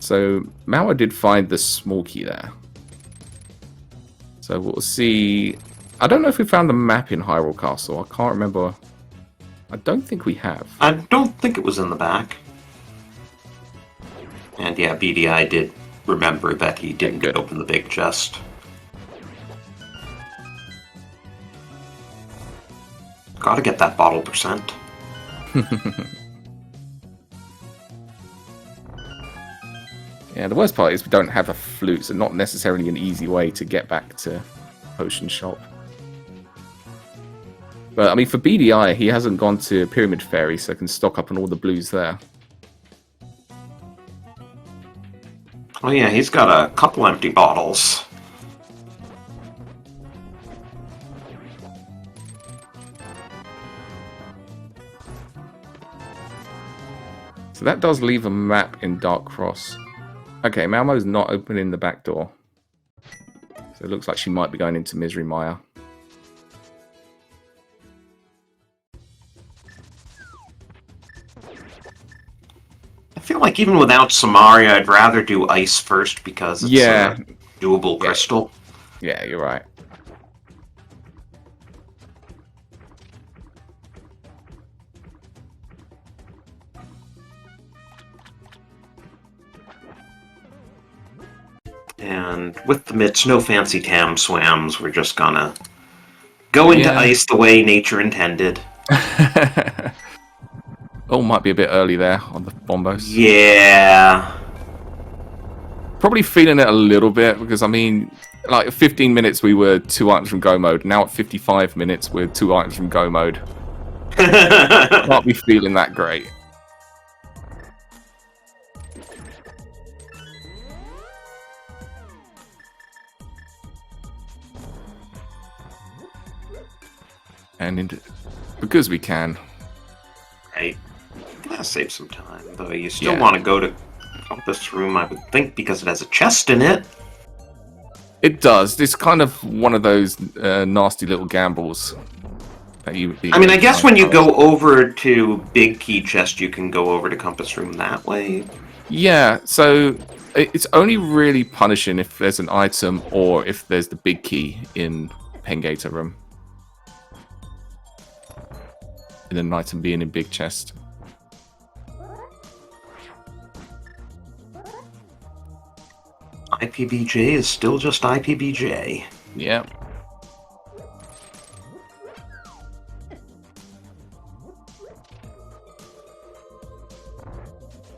Speaker 1: So Mao did find the small key there. So we'll see. I don't know if we found the map in Hyrule Castle. I can't remember. I don't think we have.
Speaker 2: I don't think it was in the back. And yeah, BDI did remember that he didn't get open the big chest. Gotta get that bottle percent.
Speaker 1: Yeah, the worst part is we don't have a flute, so not necessarily an easy way to get back to Potion Shop. But, I mean, for BDI, he hasn't gone to Pyramid Fairy, so can stock up on all the blues there.
Speaker 2: Oh yeah, he's got a couple empty bottles.
Speaker 1: So that does leave a map in Dark Cross. Okay, Malmo's not opening the back door. So it looks like she might be going into Misery Maya.
Speaker 2: I feel like even without Samaria, I'd rather do ice first because it's
Speaker 1: Yeah.
Speaker 2: a doable crystal.
Speaker 1: Yeah, you're right.
Speaker 2: And with the mitts, no fancy tam swams. We're just gonna go into ice the way nature intended.
Speaker 1: Oh, might be a bit early there on the bombos.
Speaker 2: Yeah.
Speaker 1: Probably feeling it a little bit because, I mean, like 15 minutes we were 2 items from go mode. Now at 55 minutes we're 2 items from go mode. Can't be feeling that great. And because we can.
Speaker 2: Right. Gotta save some time, though. You still want to go to this room, I would think, because it has a chest in it.
Speaker 1: It does. It's kind of one of those nasty little gambles. That you
Speaker 2: I mean, I guess when you go over to Big Key Chest, you can go over to Compass Room that way.
Speaker 1: Yeah, so it's only really punishing if there's an item or if there's the big key in Pengator Room. And an item being in Big Chest.
Speaker 2: IPBJ is still just IPBJ.
Speaker 1: Yeah.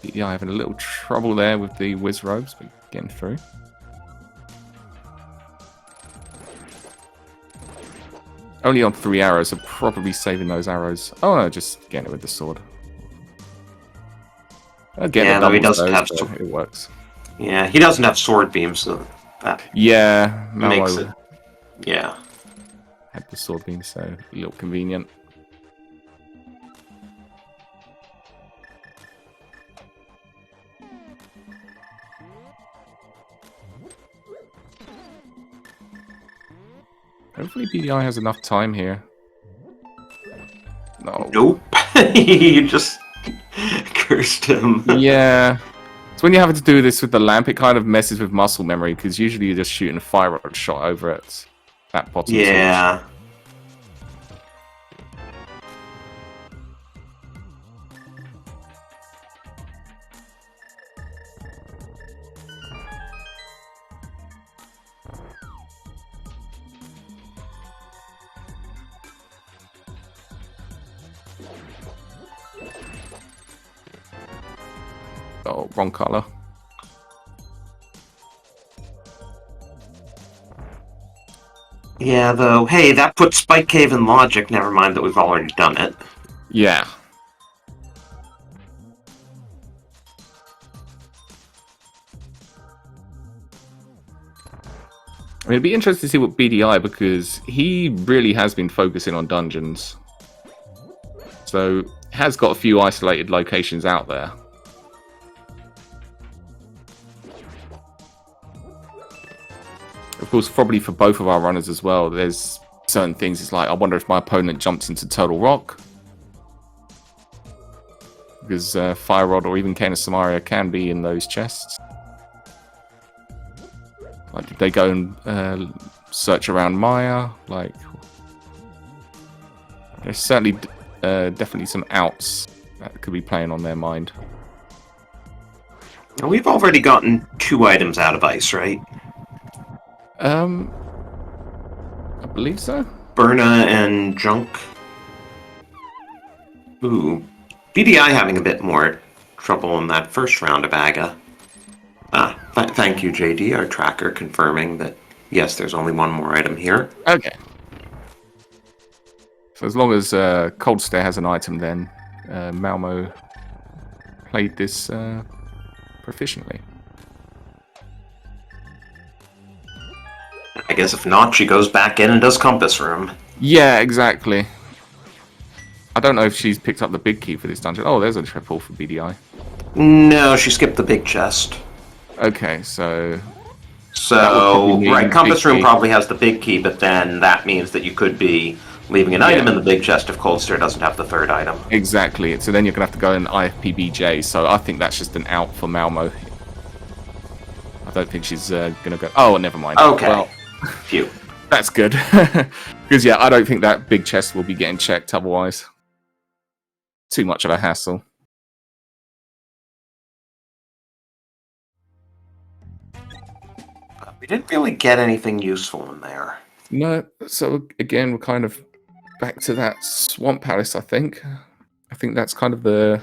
Speaker 1: Yeah, having a little trouble there with the whiz robes, but getting through. Only on 3 arrows, so probably saving those arrows. Oh no, just getting it with the sword. Again,
Speaker 2: yeah, though he doesn't have
Speaker 1: sword. It works.
Speaker 2: Yeah, he doesn't have sword beams, so that makes it. Yeah.
Speaker 1: Had the sword beam, so a little convenient. Hopefully BDI has enough time here. No.
Speaker 2: Nope. You just cursed him.
Speaker 1: Yeah. So when you're having to do this with the lamp, it kind of messes with muscle memory, because usually you're just shooting a fire rod shot over it. That bottom
Speaker 2: Yeah.
Speaker 1: switch. Oh, wrong color.
Speaker 2: Yeah, though, hey, that puts Spike Cave in logic, never mind that we've already done it.
Speaker 1: Yeah. I mean, it'd be interesting to see what BDI, because he really has been focusing on dungeons. So, has got a few isolated locations out there. Of course, probably for both of our runners as well, there's certain things. It's like, I wonder if my opponent jumps into Turtle Rock. Because Fire Rod or even Cane of Samaria can be in those chests. Like, did they go and search around Maya? Like, there's certainly definitely some outs that could be playing on their mind.
Speaker 2: Now, we've already gotten 2 items out of ice, right?
Speaker 1: I believe so.
Speaker 2: Burna and Junk. Ooh. BDI having a bit more trouble in that first round of Aga. Thank you, JD, our tracker, confirming that, yes, there's only one more item here.
Speaker 1: Okay. So as long as Cold Stare has an item, then Malmo played this proficiently.
Speaker 2: I guess if not, she goes back in and does Compass Room.
Speaker 1: Yeah, exactly. I don't know if she's picked up the big key for this dungeon. Oh, there's a triple for BDI.
Speaker 2: No, she skipped the big chest.
Speaker 1: Okay, so...
Speaker 2: So, right, Compass Room probably has the big key, but then that means that you could be leaving an item in the big chest if Cold Stare doesn't have the third item.
Speaker 1: Exactly. So then you're going to have to go in IFPBJ. So I think that's just an out for Malmo. I don't think she's going to go... Oh, never mind.
Speaker 2: Okay.
Speaker 1: Well,
Speaker 2: phew.
Speaker 1: That's good. Because, yeah, I don't think that big chest will be getting checked otherwise. Too much of a hassle.
Speaker 2: We didn't really get anything useful in there.
Speaker 1: No, so again, we're kind of back to that Swamp Palace, I think. I think that's kind of the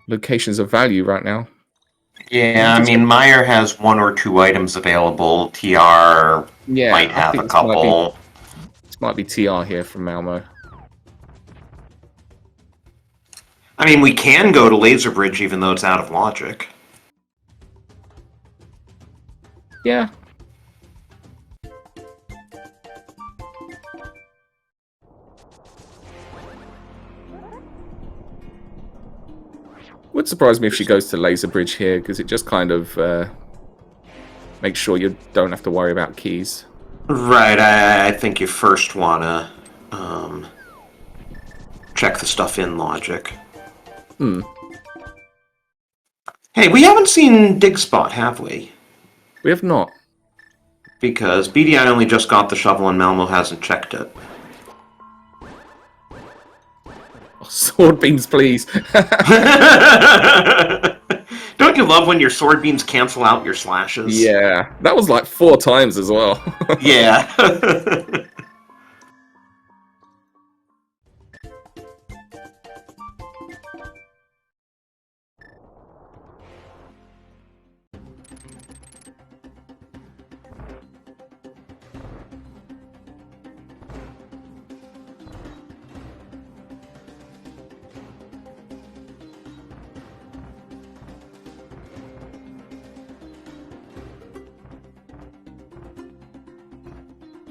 Speaker 1: locations of value right now.
Speaker 2: Yeah, I mean, Meyer has 1 or 2 items available. TR might have a couple.
Speaker 1: This might be TR here from Malmo.
Speaker 2: I mean, we can go to Laser Bridge even though it's out of logic.
Speaker 1: Yeah. Would surprise me if she goes to Laser Bridge here, because it just kind of makes sure you don't have to worry about keys.
Speaker 2: Right, I think you first want to check the stuff in logic. Hey, we haven't seen Dig Spot, have we?
Speaker 1: We have not.
Speaker 2: Because BDI only just got the shovel and Malmo hasn't checked it.
Speaker 1: Oh, sword beams, please.
Speaker 2: Don't you love when your sword beams cancel out your slashes?
Speaker 1: Yeah, that was like 4 times as well.
Speaker 2: Yeah.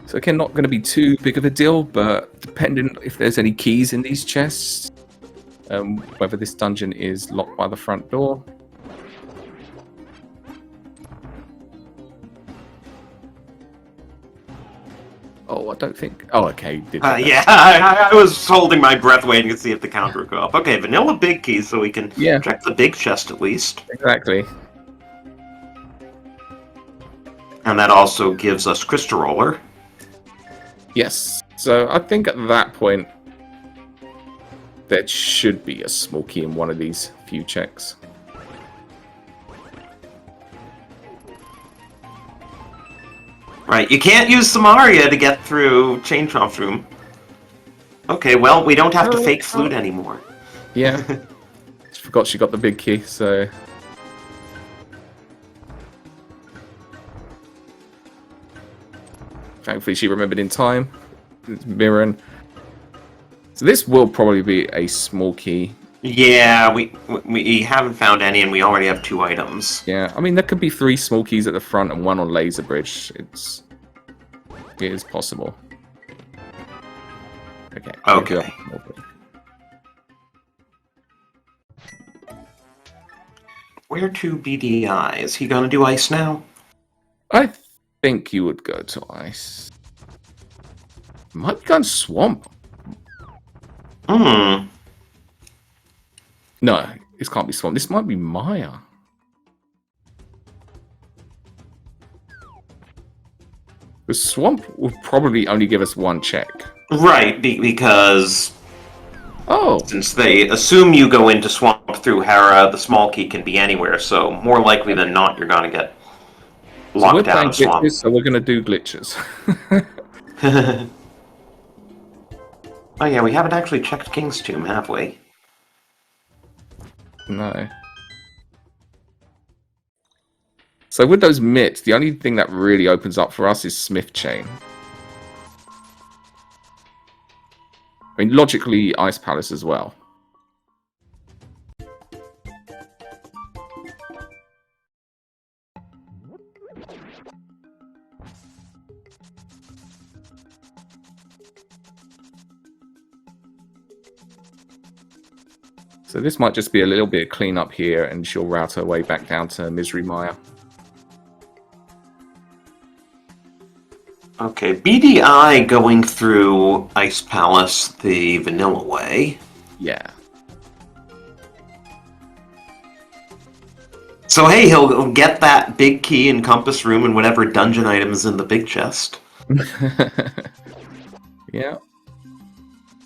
Speaker 1: So again, not going to be too big of a deal, but depending if there's any keys in these chests, whether this dungeon is locked by the front door. Oh, I don't think... Oh, okay.
Speaker 2: Yeah, I was holding my breath waiting to see if the counter would go up. Okay, vanilla big keys so we can check the big chest at least.
Speaker 1: Exactly.
Speaker 2: And that also gives us Crystal Roller.
Speaker 1: Yes. So I think at that point, there should be a small key in one of these few checks.
Speaker 2: Right, you can't use Samaria to get through Chain Chomp's room. Okay, well, we don't have to fake flute anymore.
Speaker 1: Yeah. She forgot she got the big key, so... Thankfully, she remembered in time. It's mirroring. So this will probably be a small key.
Speaker 2: Yeah, we haven't found any, and we already have 2 items.
Speaker 1: Yeah, I mean, there could be 3 small keys at the front and 1 on Laser Bridge. It is possible. Okay.
Speaker 2: Okay. Where to BDI? Is he gonna do ice now?
Speaker 1: I think you would go to ice. Might be going swamp.
Speaker 2: Hmm.
Speaker 1: No, this can't be swamp. This might be Maya. The swamp will probably only give us one check.
Speaker 2: Right, because
Speaker 1: Oh,
Speaker 2: since they assume you go into swamp through Hera, the small key can be anywhere, so more likely than not you're going to get
Speaker 1: so we're
Speaker 2: locked out
Speaker 1: playing
Speaker 2: of swamp.
Speaker 1: glitches, so we're going to do glitches.
Speaker 2: Oh yeah, we haven't actually checked King's Tomb, have we?
Speaker 1: No. So with those mitts, the only thing that really opens up for us is Smith Chain. I mean, logically, Ice Palace as well. So this might just be a little bit of cleanup here, and she'll route her way back down to Misery Maya.
Speaker 2: Okay, BDI going through Ice Palace the vanilla way.
Speaker 1: Yeah.
Speaker 2: So hey, he'll get that big key and compass room and whatever dungeon item is in the big chest.
Speaker 1: Yeah.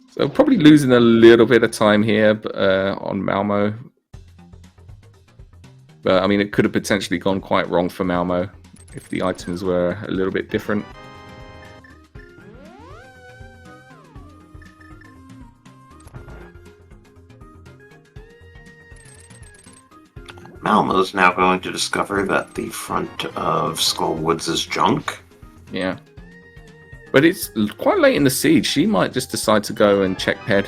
Speaker 1: So probably losing a little bit of time here on Malmo. But I mean, it could have potentially gone quite wrong for Malmo if the items were a little bit different.
Speaker 2: Malmo's now going to discover that the front of Skull Woods is junk.
Speaker 1: Yeah. But it's quite late in the siege. She might just decide to go and check Ped.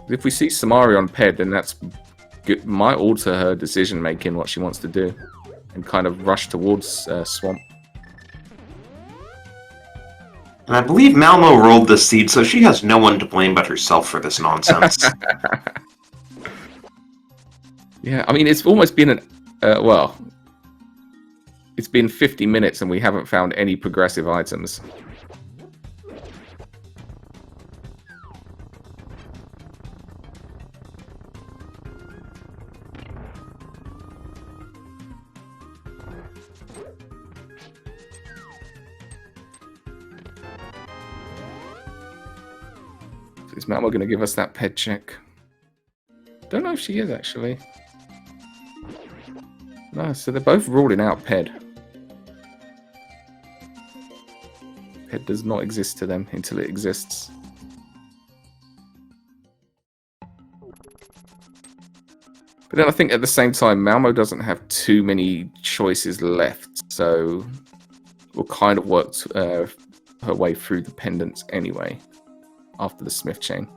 Speaker 1: If we see Samari on Ped, then that's good. Might alter her decision making, what she wants to do, and kind of rush towards Swamp.
Speaker 2: And I believe Malmo rolled this seed, so she has no one to blame but herself for this nonsense.
Speaker 1: Yeah, I mean, it's almost been well, it's been 50 minutes and we haven't found any progressive items. So is Malmo going to give us that ped check? Don't know if she is, actually. No, so they're both ruling out Ped. Ped does not exist to them until it exists. But then I think at the same time, Malmo doesn't have too many choices left, so we'll kind of work her way through the pendants anyway, after the Smith chain.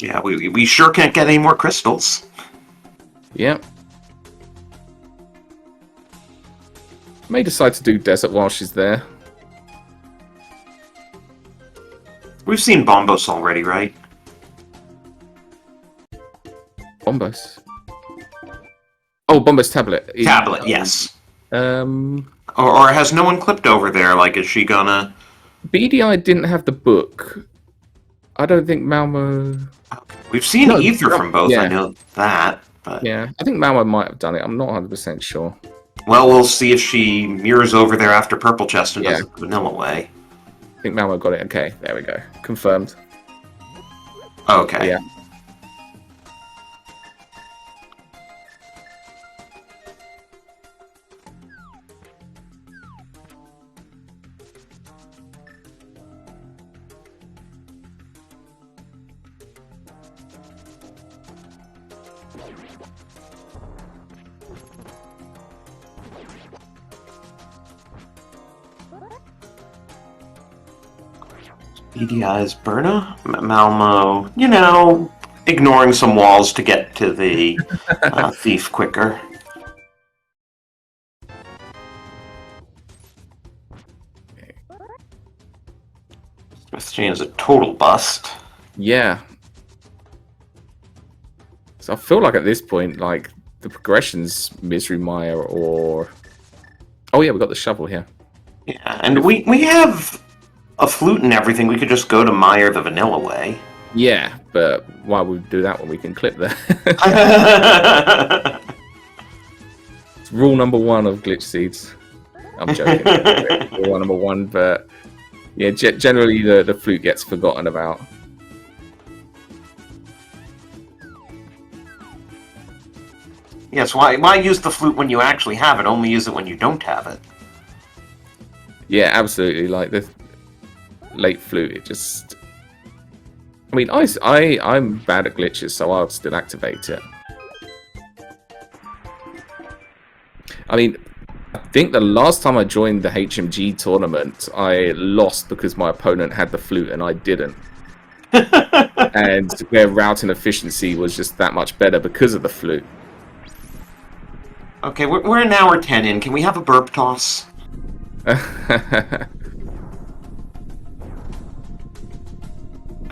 Speaker 2: Yeah, we sure can't get any more crystals.
Speaker 1: Yep. May decide to do desert while she's there.
Speaker 2: We've seen Bombos already, right?
Speaker 1: Bombos. Oh, Bombos tablet.
Speaker 2: Tablet, yes.
Speaker 1: Or
Speaker 2: Or has no one clipped over there? Like, is she gonna...
Speaker 1: BDI didn't have the book. I don't think Malmo...
Speaker 2: We've seen either from both,
Speaker 1: yeah.
Speaker 2: I know that. But...
Speaker 1: Yeah, I think Malmo might have done it. I'm not 100% sure.
Speaker 2: Well, we'll see if she mirrors over there after Purple Chest and does it the vanilla way.
Speaker 1: I think Malmo got it. Okay, there we go. Confirmed.
Speaker 2: Okay.
Speaker 1: Yeah.
Speaker 2: BDI's Berna? Malmo, you know, ignoring some walls to get to the thief quicker. Smith Chain is a total bust.
Speaker 1: Yeah. So I feel like at this point, like, the progression's Misery Maya or... Oh yeah, we got the shovel here.
Speaker 2: Yeah, and we have a flute and everything. We could just go to Meyer the vanilla way.
Speaker 1: Yeah, but why would we do that when we can clip there? rule number one of glitch seeds. I'm joking. Rule number one, but yeah, generally the flute gets forgotten about.
Speaker 2: Yes, why use the flute when you actually have it? Only use it when you don't have it.
Speaker 1: Yeah, absolutely. Like the late flute, it just... I mean, I'm bad at glitches, so I'll still activate it. I mean, I think the last time I joined the HMG tournament, I lost because my opponent had the flute and I didn't. And their routing efficiency was just that much better because of the flute.
Speaker 2: Okay, we're an hour 10 in. Can we have a burp toss?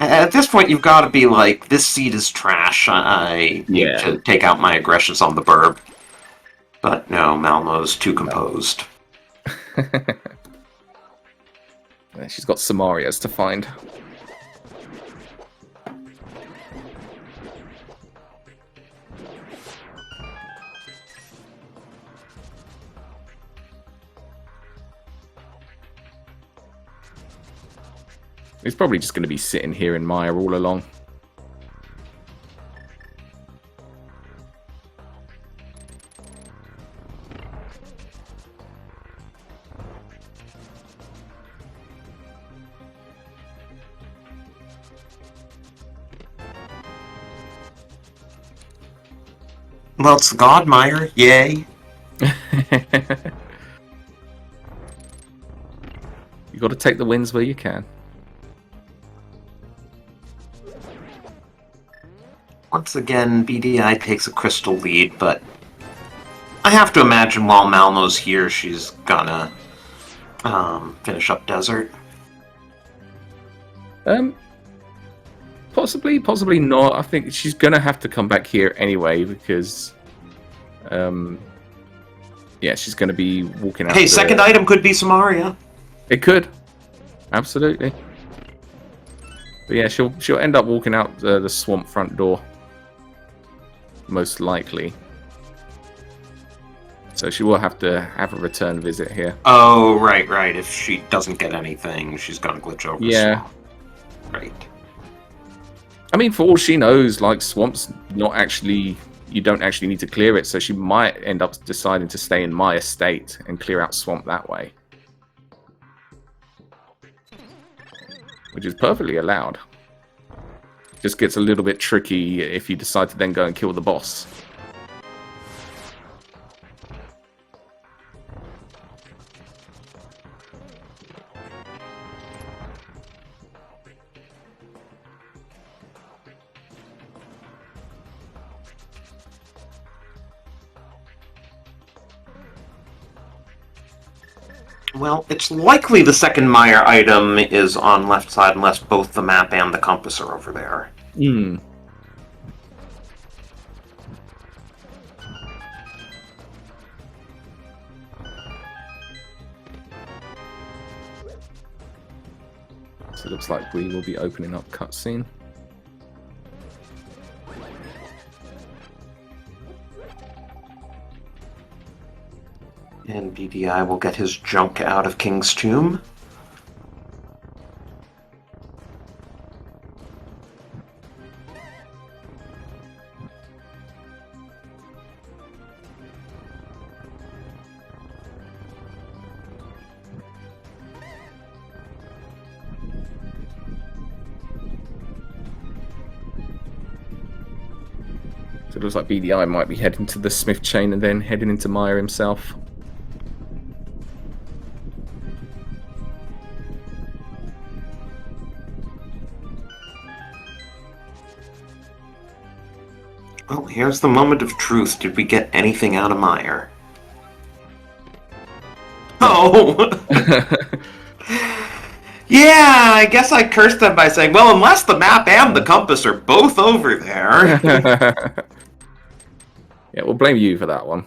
Speaker 2: At this point, you've got to be like, this seed is trash. I need to take out my aggressions on the burp. But no, Malmo's too composed.
Speaker 1: She's got Samarias to find. He's probably just going to be sitting here in Maya all along.
Speaker 2: Well, it's the God Mire, yay.
Speaker 1: You got to take the wins where you can.
Speaker 2: Once again, BDI takes a crystal lead, but I have to imagine while Malmo's here, she's gonna finish up Desert.
Speaker 1: Possibly not. I think she's gonna have to come back here anyway because, yeah, she's gonna be walking out.
Speaker 2: Hey, second item could be Samaria.
Speaker 1: It could, absolutely. But yeah, she'll end up walking out the swamp front door, most likely. So she will have to have a return visit here.
Speaker 2: Oh, right. If she doesn't get anything, she's gonna glitch over.
Speaker 1: Yeah.
Speaker 2: Swamp. Right.
Speaker 1: I mean, for all she knows, like, Swamp's not actually... You don't actually need to clear it, so she might end up deciding to stay in my estate and clear out Swamp that way. Which is perfectly allowed. Just gets a little bit tricky if you decide to then go and kill the boss.
Speaker 2: Well, it's likely the second Mire item is on left side unless both the map and the compass are over there.
Speaker 1: Hmm. So it looks like we will be opening up cutscene.
Speaker 2: And BDI will get his junk out of King's Tomb.
Speaker 1: So it looks like BDI might be heading to the Smith chain and then heading into Maya himself.
Speaker 2: Well, here's the moment of truth. Did we get anything out of Mire? Oh! Yeah, I guess I cursed them by saying, well, unless the map and the compass are both over there.
Speaker 1: Yeah, we'll blame you for that one.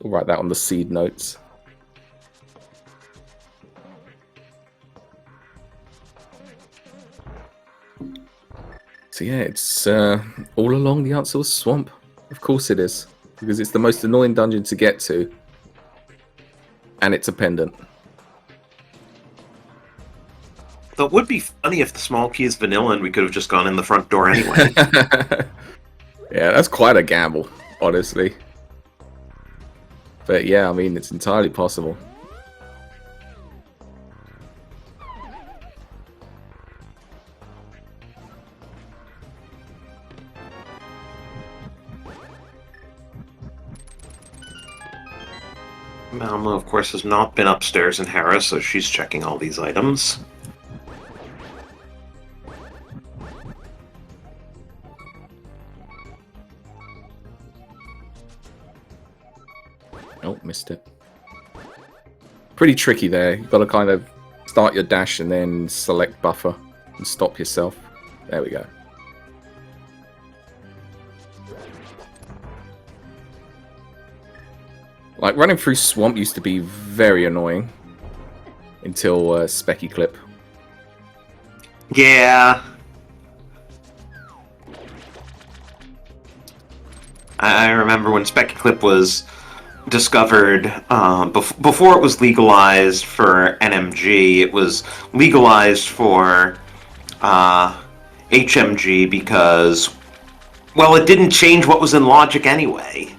Speaker 1: We'll write that on the seed notes. So yeah, it's all along the answer was Swamp. Of course it is. because it's the most annoying dungeon to get to, and it's a pendant.
Speaker 2: Though it would be funny if the small key is vanilla and we could have just gone in the front door anyway.
Speaker 1: Yeah, that's quite a gamble, honestly. But yeah, I mean, it's entirely possible.
Speaker 2: Malmo, of course, has not been upstairs in Harris, so she's checking all these items.
Speaker 1: Oh, missed it. Pretty tricky there. You've got to kind of start your dash and then select buffer and stop yourself. There we go. Like, running through swamp used to be very annoying until Specky Clip.
Speaker 2: Yeah. I remember when Specky Clip was discovered, before it was legalized for NMG, it was legalized for HMG because, well, it didn't change what was in logic anyway.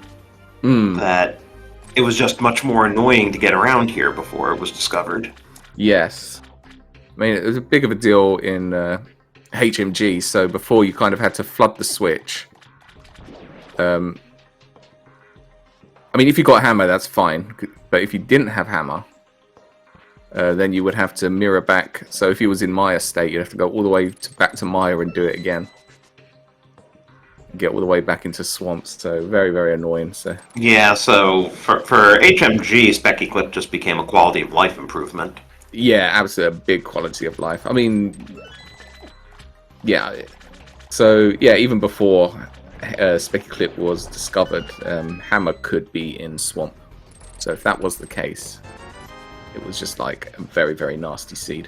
Speaker 2: That it was just much more annoying to get around here before it was discovered.
Speaker 1: Yes. I mean, it was a big of a deal in HMG, so before you kind of had to flood the switch. I mean, if you got hammer, that's fine. But if you didn't have hammer, then you would have to mirror back. So if you was in Maya state, you'd have to go all the way back to Maya and do it again. Get all the way back into swamps. So very, very annoying. So
Speaker 2: Yeah, so for HMG, Specky Clip just became a quality of life improvement.
Speaker 1: yeah, absolutely a big quality of life. I mean, yeah. So yeah, even before Specky Clip was discovered, hammer could be in swamp. So if that was the case, it was just like a very, very nasty seed.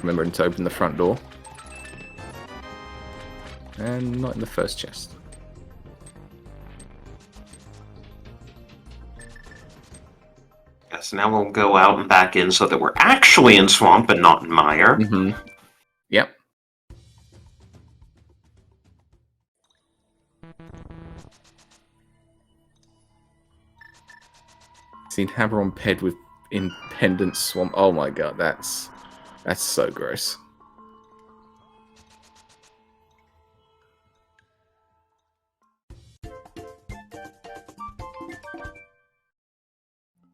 Speaker 1: Remembering to open the front door. And not in the first chest.
Speaker 2: Yes, now we'll go out and back in so that we're actually in Swamp and not in Mire.
Speaker 1: Mm-hmm. Yep. Seen hammer on ped with independent swamp. Oh my god, that's so gross.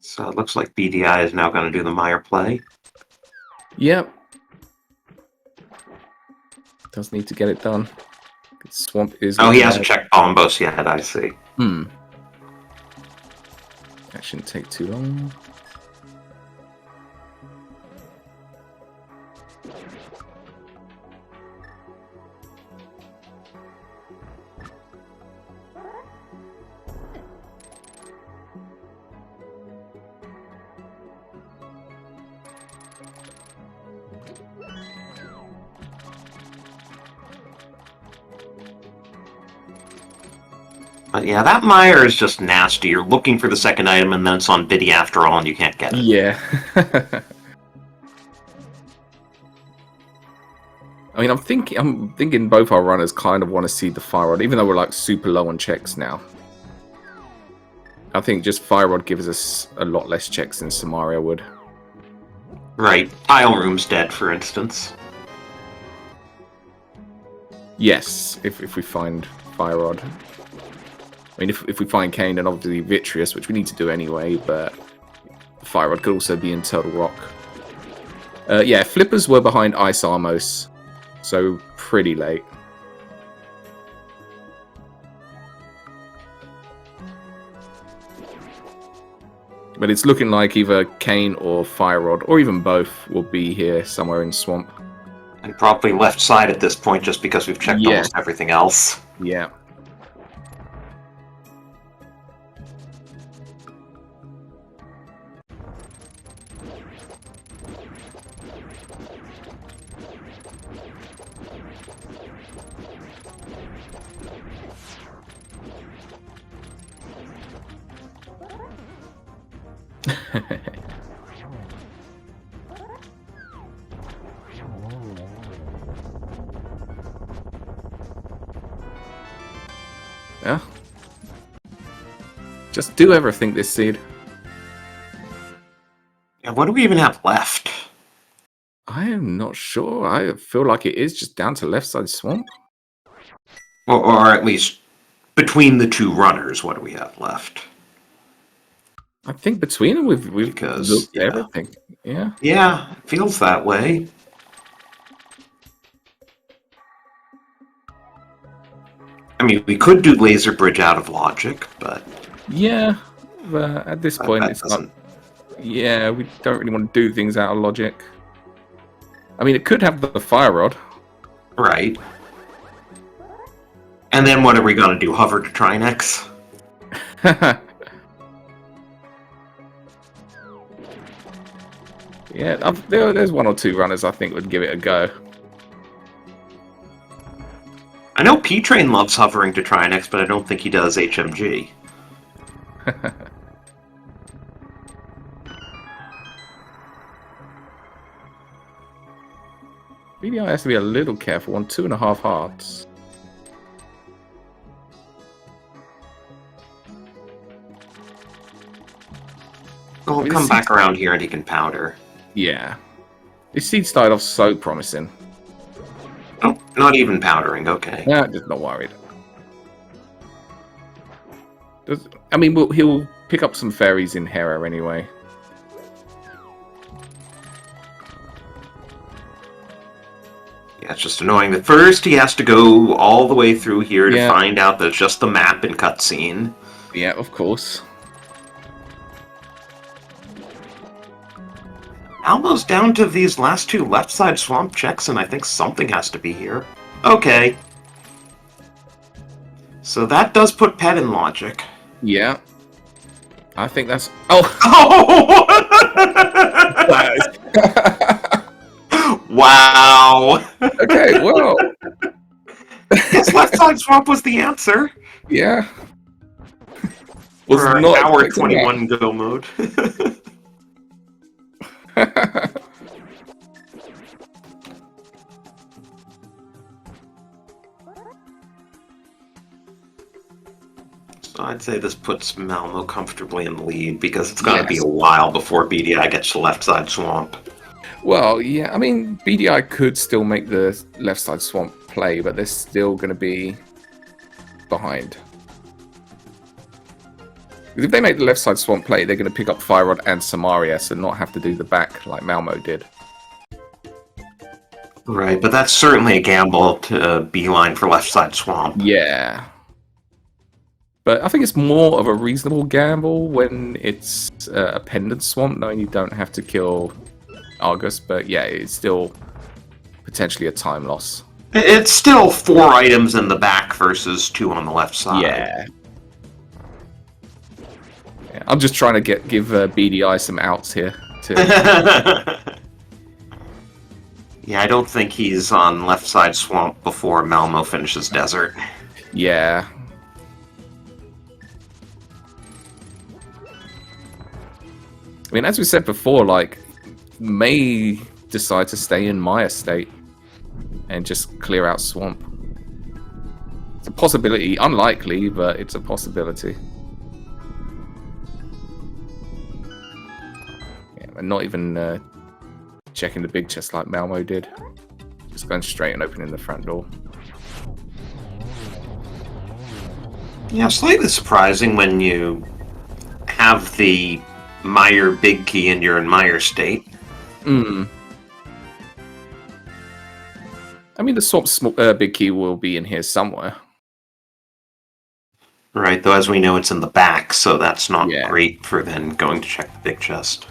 Speaker 2: So it looks like BDI is now going to do the Mire play.
Speaker 1: Yep. Does need to get it done. Swamp is...
Speaker 2: Oh, he hasn't checked Bombos yet, I see.
Speaker 1: That shouldn't take too long.
Speaker 2: But yeah, that Mire is just nasty. You're looking for the second item and then it's on Biddy after all and you can't get it.
Speaker 1: Yeah. I mean, I'm thinking both our runners kind of want to see the fire rod, even though we're like super low on checks now. I think just fire rod gives us a lot less checks than Samaria would.
Speaker 2: Right. Tile Room's dead, for instance.
Speaker 1: Yes, if we find fire rod. I mean, if we find Kane, then obviously Vitreous, which we need to do anyway, but fire rod could also be in Turtle Rock. Yeah, flippers were behind Ice Armos, so pretty late. But it's looking like either Kane or Fire Rod, or even both, will be here somewhere in Swamp.
Speaker 2: And probably left side at this point just because we've checked almost everything else.
Speaker 1: Yeah. Yeah. Just do everything this seed.
Speaker 2: Yeah, what do we even have left?
Speaker 1: I am not sure. I feel like it is just down to left side swamp.
Speaker 2: Or at least between the two runners, what do we have left?
Speaker 1: I think between them we've
Speaker 2: Because,
Speaker 1: looked
Speaker 2: yeah.
Speaker 1: everything. Yeah.
Speaker 2: Yeah, it feels that way. I mean, we could do laser bridge out of logic, but
Speaker 1: Yeah. But at this point,
Speaker 2: that
Speaker 1: it's
Speaker 2: doesn't.
Speaker 1: not. Yeah, we don't really want to do things out of logic. I mean, it could have the fire rod.
Speaker 2: Right. And then what are we going to do? Hover to Trinex?
Speaker 1: Yeah, there's one or two runners I think would give it a go.
Speaker 2: I know P-Train loves hovering to Trinex, but I don't think he does HMG.
Speaker 1: BDI has to be a little careful on 2.5 hearts.
Speaker 2: We'll come back around here and he can powder.
Speaker 1: Yeah. This seed started off so promising.
Speaker 2: Oh, not even powdering, okay.
Speaker 1: Yeah, just not worried. I mean, he'll pick up some fairies in Hera anyway.
Speaker 2: Yeah, it's just annoying that first he has to go all the way through here to find out that it's just the map and cutscene.
Speaker 1: Yeah, of course.
Speaker 2: Almost down to these last two left side swamp checks, and I think something has to be here. Okay. So that does put Pet in logic.
Speaker 1: Yeah. I think that's... Oh!
Speaker 2: Wow!
Speaker 1: Okay, well...
Speaker 2: Yes, left side swamp was the answer.
Speaker 1: Yeah.
Speaker 2: Was not hour 21 go mode. So I'd say this puts Malmo comfortably in the lead because it's going to be a while before BDI gets to left side swamp.
Speaker 1: Well, yeah, I mean, BDI could still make the left side swamp play, but they're still going to be behind. Because if they make the left side swamp play, they're going to pick up Fire Rod and Samarias and not have to do the back like Malmo did.
Speaker 2: Right, but that's certainly a gamble to beeline for left side swamp.
Speaker 1: Yeah. But I think it's more of a reasonable gamble when it's a pendant swamp, knowing you don't have to kill Argus. But yeah, it's still potentially a time loss.
Speaker 2: It's still 4 items in the back versus 2 on the left side.
Speaker 1: Yeah. I'm just trying to give BDI some outs here.
Speaker 2: Yeah, I don't think he's on left side swamp before Malmo finishes desert.
Speaker 1: Yeah. I mean, as we said before, like, may decide to stay in my estate and just clear out swamp. It's a possibility, unlikely, but it's a possibility. Yeah, and not even checking the big chest like Malmo did. Just going straight and opening the front door.
Speaker 2: Yeah, slightly surprising when you have the Meyer big key and you're in Meyer state.
Speaker 1: I mean, the swamp big key will be in here somewhere.
Speaker 2: Right, though as we know it's in the back, so that's not great for then going to check the big chest.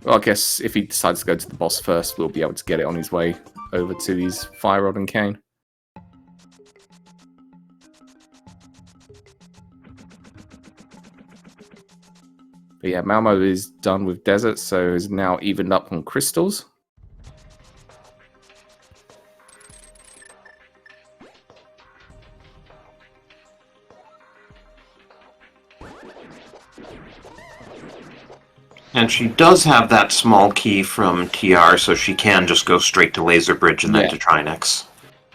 Speaker 1: Well, I guess if he decides to go to the boss first, we'll be able to get it on his way over to these Fire Rod and Cane. But yeah, Malmo is done with Desert, so is now evened up on Crystals.
Speaker 2: And she does have that small key from TR, so she can just go straight to Laser Bridge and then to Trinex.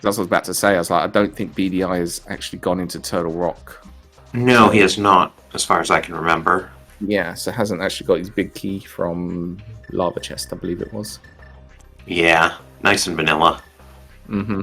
Speaker 1: That's what I was about to say. I was like, I don't think BDI has actually gone into Turtle Rock.
Speaker 2: No,
Speaker 1: So,
Speaker 2: he has not, as far as I can remember.
Speaker 1: Yeah, so hasn't actually got his big key from Lava Chest, I believe it was.
Speaker 2: Yeah, nice and vanilla.
Speaker 1: Mm-hmm.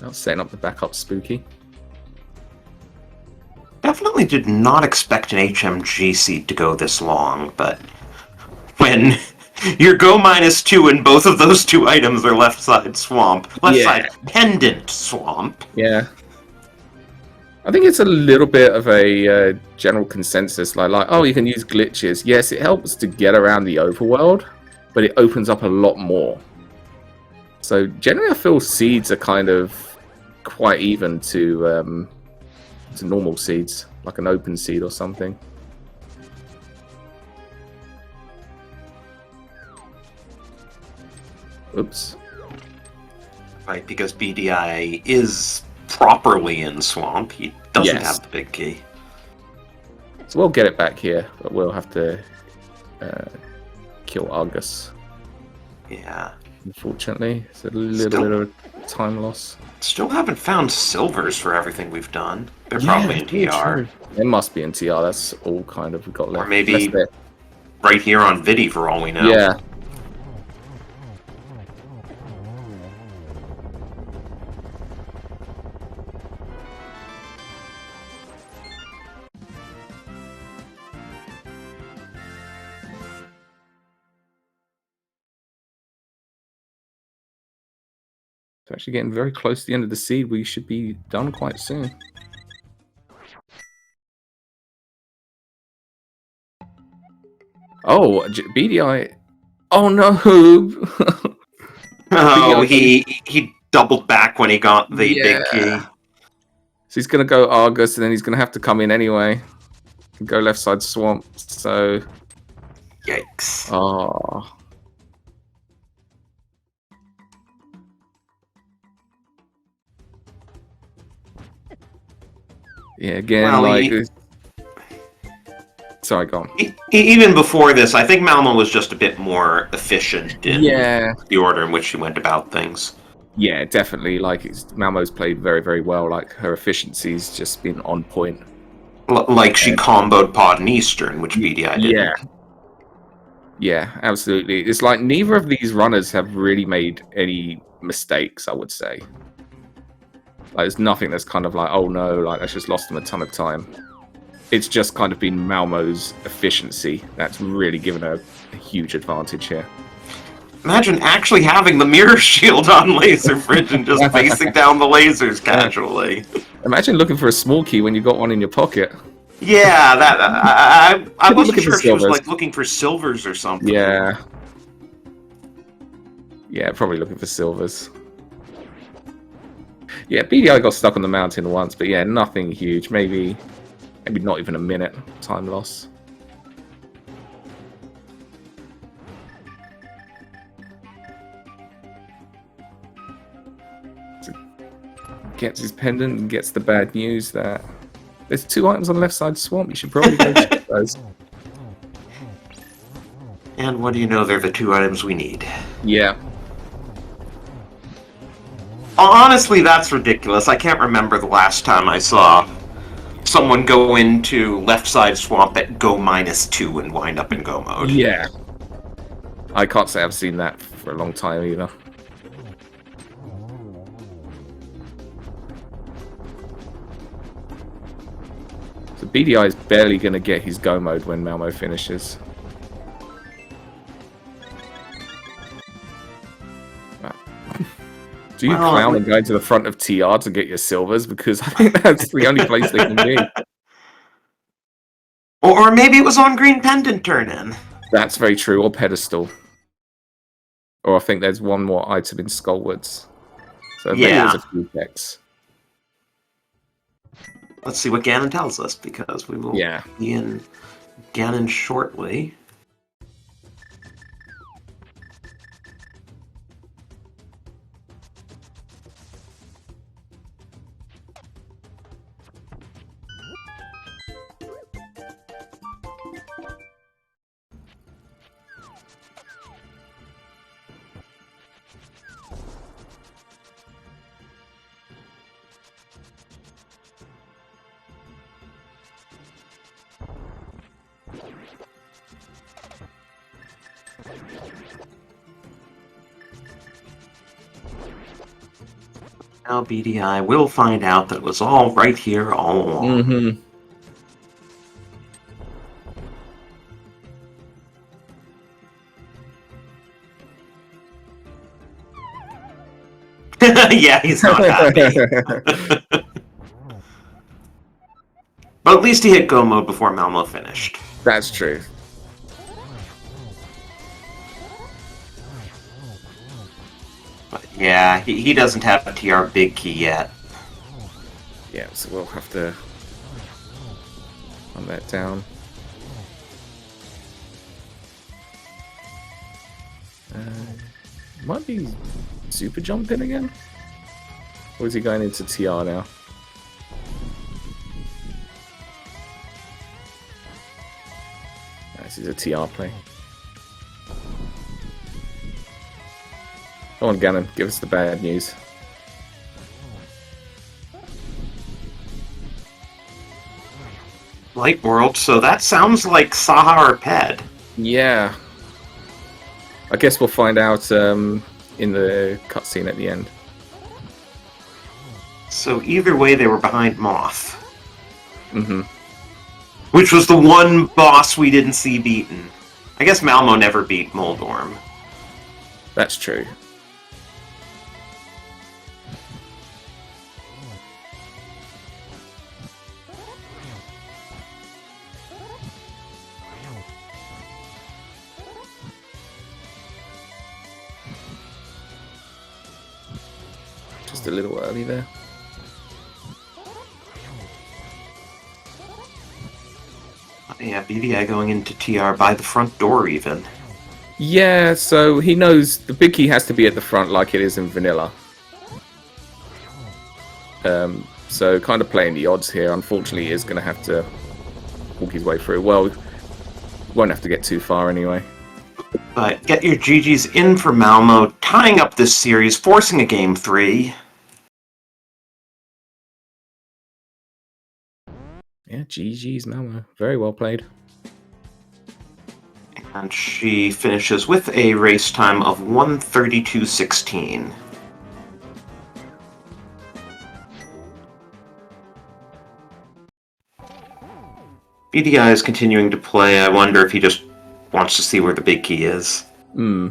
Speaker 1: I was setting up the backup spooky.
Speaker 2: Definitely did not expect an HMG seed to go this long, but when your go -2 and both of those two items are left side swamp, left side pendant swamp.
Speaker 1: Yeah. I think it's a little bit of a general consensus, like, oh, you can use glitches. Yes, it helps to get around the overworld, but it opens up a lot more. So generally, I feel seeds are kind of quite even to normal seeds, like an open seed or something. Oops.
Speaker 2: Right, because BDI is properly in swamp. He doesn't have the big key.
Speaker 1: So we'll get it back here, but we'll have to kill Argus.
Speaker 2: Yeah.
Speaker 1: Unfortunately, it's a little bit of time loss.
Speaker 2: Still haven't found silvers for everything we've done. They're probably in TR.
Speaker 1: It must be in TR. That's all kind of we got left.
Speaker 2: Or maybe right here on Vidi for all we know.
Speaker 1: Yeah. It's actually getting very close to the end of the seed. We should be done quite soon. Oh, BDI. Oh no.
Speaker 2: Oh, he doubled back when he got the big key.
Speaker 1: So he's gonna go Argus, and then he's gonna have to come in anyway. Go left side swamp. So.
Speaker 2: Yikes.
Speaker 1: Oh. Yeah, again, well, sorry, go on.
Speaker 2: Even before this, I think Malmo was just a bit more efficient in the order in which she went about things.
Speaker 1: Yeah, definitely. Like, Malmo's played very, very well. Like, her efficiency's just been on point.
Speaker 2: Like, she comboed Pod and Eastern, which BDI didn't.
Speaker 1: Yeah. Yeah, absolutely. It's like neither of these runners have really made any mistakes, I would say. Like, there's nothing that's kind of like, oh no, like, that's just lost them a ton of time. It's just kind of been Malmo's efficiency that's really given her a huge advantage here.
Speaker 2: Imagine actually having the mirror shield on Laser Bridge and just facing down the lasers casually.
Speaker 1: Imagine looking for a small key when you got one in your pocket.
Speaker 2: Yeah, that I wasn't sure if she was like looking for silvers or something.
Speaker 1: Yeah. Yeah, probably looking for silvers. Yeah, BDI got stuck on the mountain once, but yeah, nothing huge. Maybe not even a minute time loss. So gets his pendant and gets the bad news that there's 2 items on the left side swamp. You should probably go check those.
Speaker 2: And what do you know? They're the 2 items we need.
Speaker 1: Yeah.
Speaker 2: Honestly, that's ridiculous. I can't remember the last time I saw someone go into left side swamp at go -2 and wind up in go mode.
Speaker 1: Yeah. I can't say I've seen that for a long time either. So BDI is barely going to get his go mode when Malmo finishes. Wow. Do you clown and go to the front of TR to get your silvers? Because I think that's the only place they can be.
Speaker 2: Or maybe it was on Green Pendant turn-in.
Speaker 1: That's very true, or Pedestal. Or I think there's one more item in Skullwoods. So maybe it was a few decks.
Speaker 2: Let's see what Ganon tells us, because we will be in Ganon shortly. Now BDI will find out that it was all right here all along.
Speaker 1: Mm-hmm.
Speaker 2: Yeah, he's not happy. But at least he hit go mode before Malmo finished.
Speaker 1: That's true.
Speaker 2: But yeah, he doesn't have a TR big key yet.
Speaker 1: Yeah, so we'll have to run that down. Might be super jumping again? Or is he going into TR now? This is a TR play. Come on, Ganon, give us the bad news.
Speaker 2: Light World, so that sounds like Saha or Ped.
Speaker 1: Yeah. I guess we'll find out in the cutscene at the end.
Speaker 2: So either way, they were behind Moth.
Speaker 1: Mm-hmm.
Speaker 2: Which was the one boss we didn't see beaten. I guess Malmo never beat Moldorm.
Speaker 1: That's true. Just a little early there.
Speaker 2: Yeah, BDI going into TR by the front door even.
Speaker 1: Yeah, so he knows the big key has to be at the front like it is in vanilla. So kind of playing the odds here. Unfortunately, he is going to have to walk his way through. Well, won't have to get too far anyway.
Speaker 2: But get your GG's in for Malmo, tying up this series, forcing a Game 3.
Speaker 1: Yeah, GG's Malmo. Very well played.
Speaker 2: And she finishes with a race time of 1:32.16. BDI is continuing to play. I wonder if he just wants to see where the big key is.
Speaker 1: Hmm.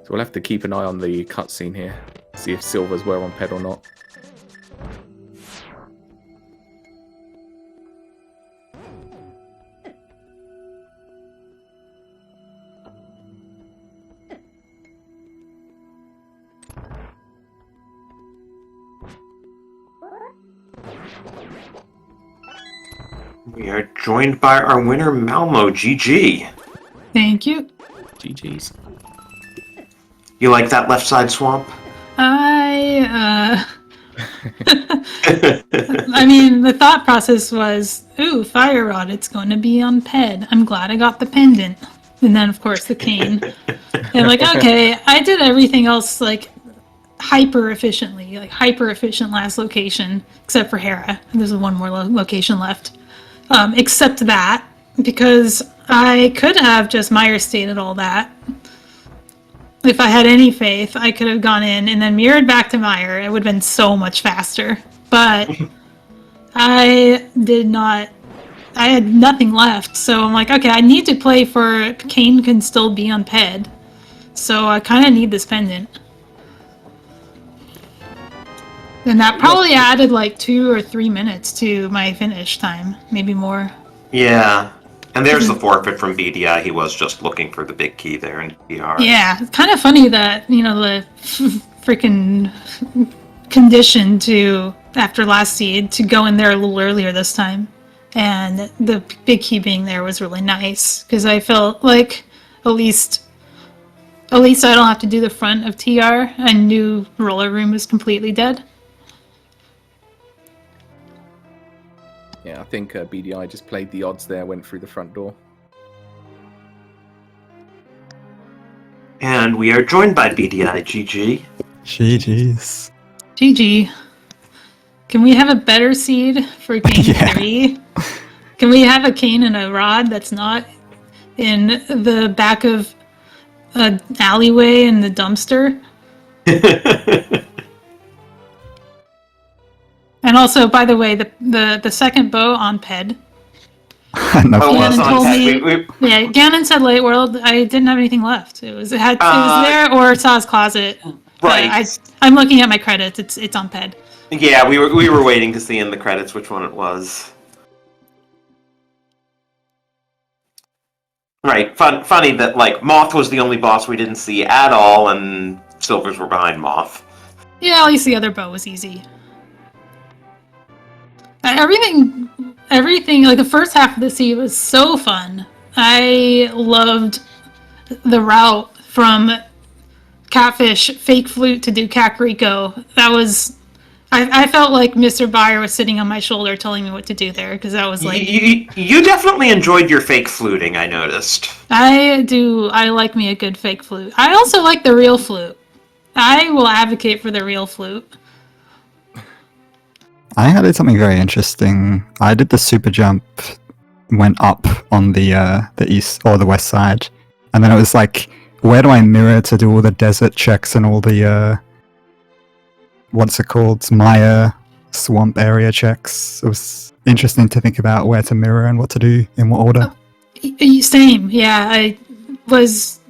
Speaker 1: So we'll have to keep an eye on the cutscene here. See if Silver's were on Ped or not.
Speaker 2: We are joined by our winner, Malmo. GG.
Speaker 3: Thank you.
Speaker 1: GG's.
Speaker 2: You like that left side swamp?
Speaker 3: I mean, the thought process was, ooh, Fire Rod, it's going to be on Ped. I'm glad I got the pendant. And then, of course, the cane. And like, okay, I did everything else, like, hyper efficiently. Like, hyper efficient last location, except for Hera. There's one more location left. Except that, because I could have just Meyer stated all that. If I had any faith, I could have gone in and then mirrored back to Meyer. It would have been so much faster. But I did not. I had nothing left. So I'm like, okay, I need to play for Kane can still be on Ped. So I kind of need this pendant. And that probably added like 2 or 3 minutes to my finish time. Maybe more.
Speaker 2: Yeah. And there's the forfeit from BDI. He was just looking for the big key there in PR.
Speaker 3: Yeah, it's kind of funny that, the freaking condition to, after last seed, to go in there a little earlier this time. And the big key being there was really nice, because I felt like at least I don't have to do the front of TR. I knew roller room was completely dead.
Speaker 1: Yeah, I think BDI just played the odds there, went through the front door.
Speaker 2: And we are joined by BDI. GG.
Speaker 4: GG's.
Speaker 3: GG. Can we have a better seed for game
Speaker 4: Yeah.
Speaker 3: 3? Can we have a cane and a rod that's not in the back of an alleyway in the dumpster? And also, by the way, the second bow on PED.
Speaker 4: No,
Speaker 2: Oh,
Speaker 3: Gannon
Speaker 2: well,
Speaker 3: told
Speaker 2: okay.
Speaker 3: me. Yeah, Gannon said late world. I didn't have anything left. It was there or Saw's closet.
Speaker 2: Right.
Speaker 3: I'm looking at my credits. It's on PED.
Speaker 2: Yeah, we were waiting to see in the credits which one it was. Right. Funny that Moth was the only boss we didn't see at all, and Silvers were behind Moth.
Speaker 3: Yeah, at least the other bow was easy. Everything, like the first half of the sea was so fun. I loved the route from Catfish, Fake Flute to do Kakariko. That was, I felt like Mr. Byer was sitting on my shoulder telling me what to do there, because that was like...
Speaker 2: You definitely enjoyed your fake fluting, I noticed.
Speaker 3: I like me a good fake flute. I also like the real flute. I will advocate for the real flute.
Speaker 4: I did something very interesting. I did the super jump, went up on the east or the west side, and then it was like, where do I mirror to do all the desert checks and all the what's it called, Maya swamp area checks? It was interesting to think about where to mirror and what to do in what order.
Speaker 3: Same, yeah. I was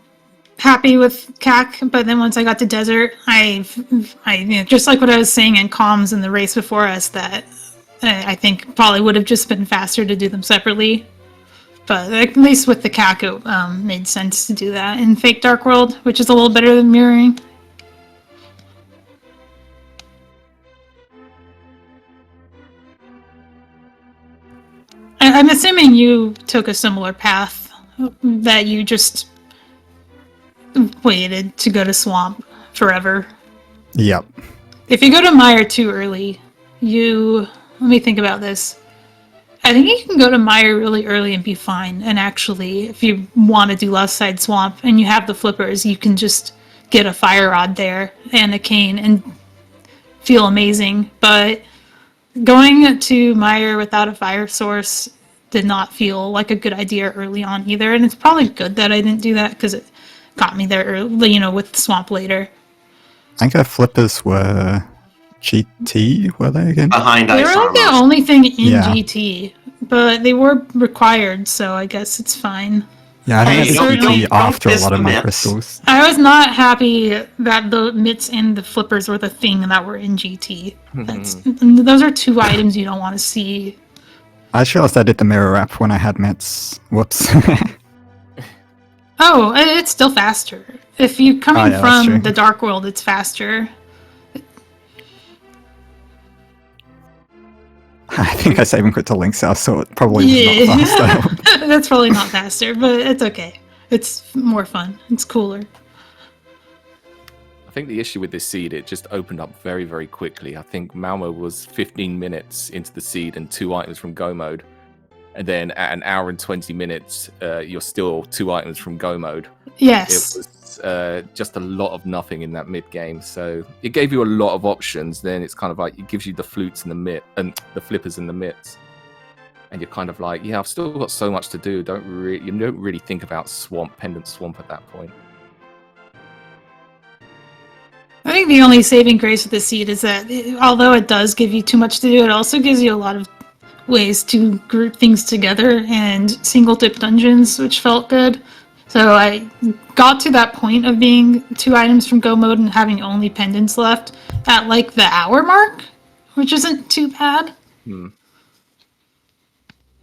Speaker 3: happy with CAC, but then once I got to desert, I just like what I was saying in comms in the race before us, that I think probably would have just been faster to do them separately. But at least with the CAC, it made sense to do that in Fake Dark World, which is a little better than mirroring. I'm assuming you took a similar path, that you just waited to go to Swamp forever.
Speaker 4: Yep.
Speaker 3: If you go to Mire too early, let me think about this. I think you can go to Mire really early and be fine. And actually, if you want to do left side Swamp and you have the flippers, you can just get a fire rod there and a cane and feel amazing. But going to Mire without a fire source did not feel like a good idea early on either. And it's probably good that I didn't do that, because it got me there early, with Swamp later.
Speaker 4: I think our flippers were GT, were they again?
Speaker 2: Behind
Speaker 3: They
Speaker 2: Ice
Speaker 3: were like the
Speaker 2: Armor.
Speaker 3: only thing in
Speaker 4: Yeah.
Speaker 3: GT, but they were required, so I guess it's fine.
Speaker 4: Yeah, I think
Speaker 2: Hey,
Speaker 4: I
Speaker 2: don't-
Speaker 4: did
Speaker 2: don't-
Speaker 4: GT
Speaker 2: don't
Speaker 4: after a
Speaker 2: piss
Speaker 4: lot of
Speaker 2: the
Speaker 4: my
Speaker 2: mitts.
Speaker 4: crystals.
Speaker 3: I was not happy that the mitts and the flippers were the thing that were in GT. Those are two items you don't want to see.
Speaker 4: I just realized I did the mirror wrap when I had mitts. Whoops.
Speaker 3: Oh, it's still faster. If you're coming
Speaker 4: Oh, yeah, that's true.
Speaker 3: from the Dark World, it's faster.
Speaker 4: I think I saved and quit to link south, so it probably was not faster.
Speaker 3: That's probably not faster, but it's okay. It's more fun. It's cooler.
Speaker 1: I think the issue with this seed, it just opened up very, very quickly. I think Malmo was 15 minutes into the seed and 2 items from go mode. And then at an hour and 20 minutes, you're still 2 items from go mode.
Speaker 3: Yes.
Speaker 1: It was just a lot of nothing in that mid game. So it gave you a lot of options. Then it's kind of like, it gives you the flutes and the mitt and the flippers and the mitts. And you're kind of like, yeah, I've still got so much to do. You don't really think about pendant swamp at that point.
Speaker 3: I think the only saving grace of the seed is that although it does give you too much to do, it also gives you a lot of ways to group things together and single dip dungeons, which felt good. So I got to that point of being 2 items from go mode and having only pendants left at like the hour mark, which isn't too bad.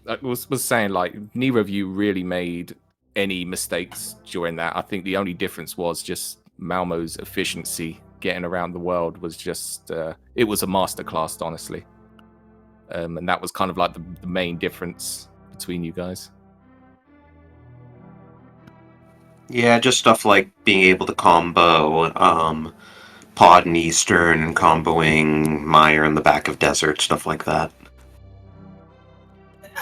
Speaker 1: I was saying, like, neither of you really made any mistakes during that. I think the only difference was just Malmo's efficiency getting around the world was just it was a masterclass, honestly. And that was kind of like the main difference between you guys.
Speaker 2: Yeah, just stuff like being able to combo Pod and Eastern and comboing Meyer in the back of Desert, stuff like that.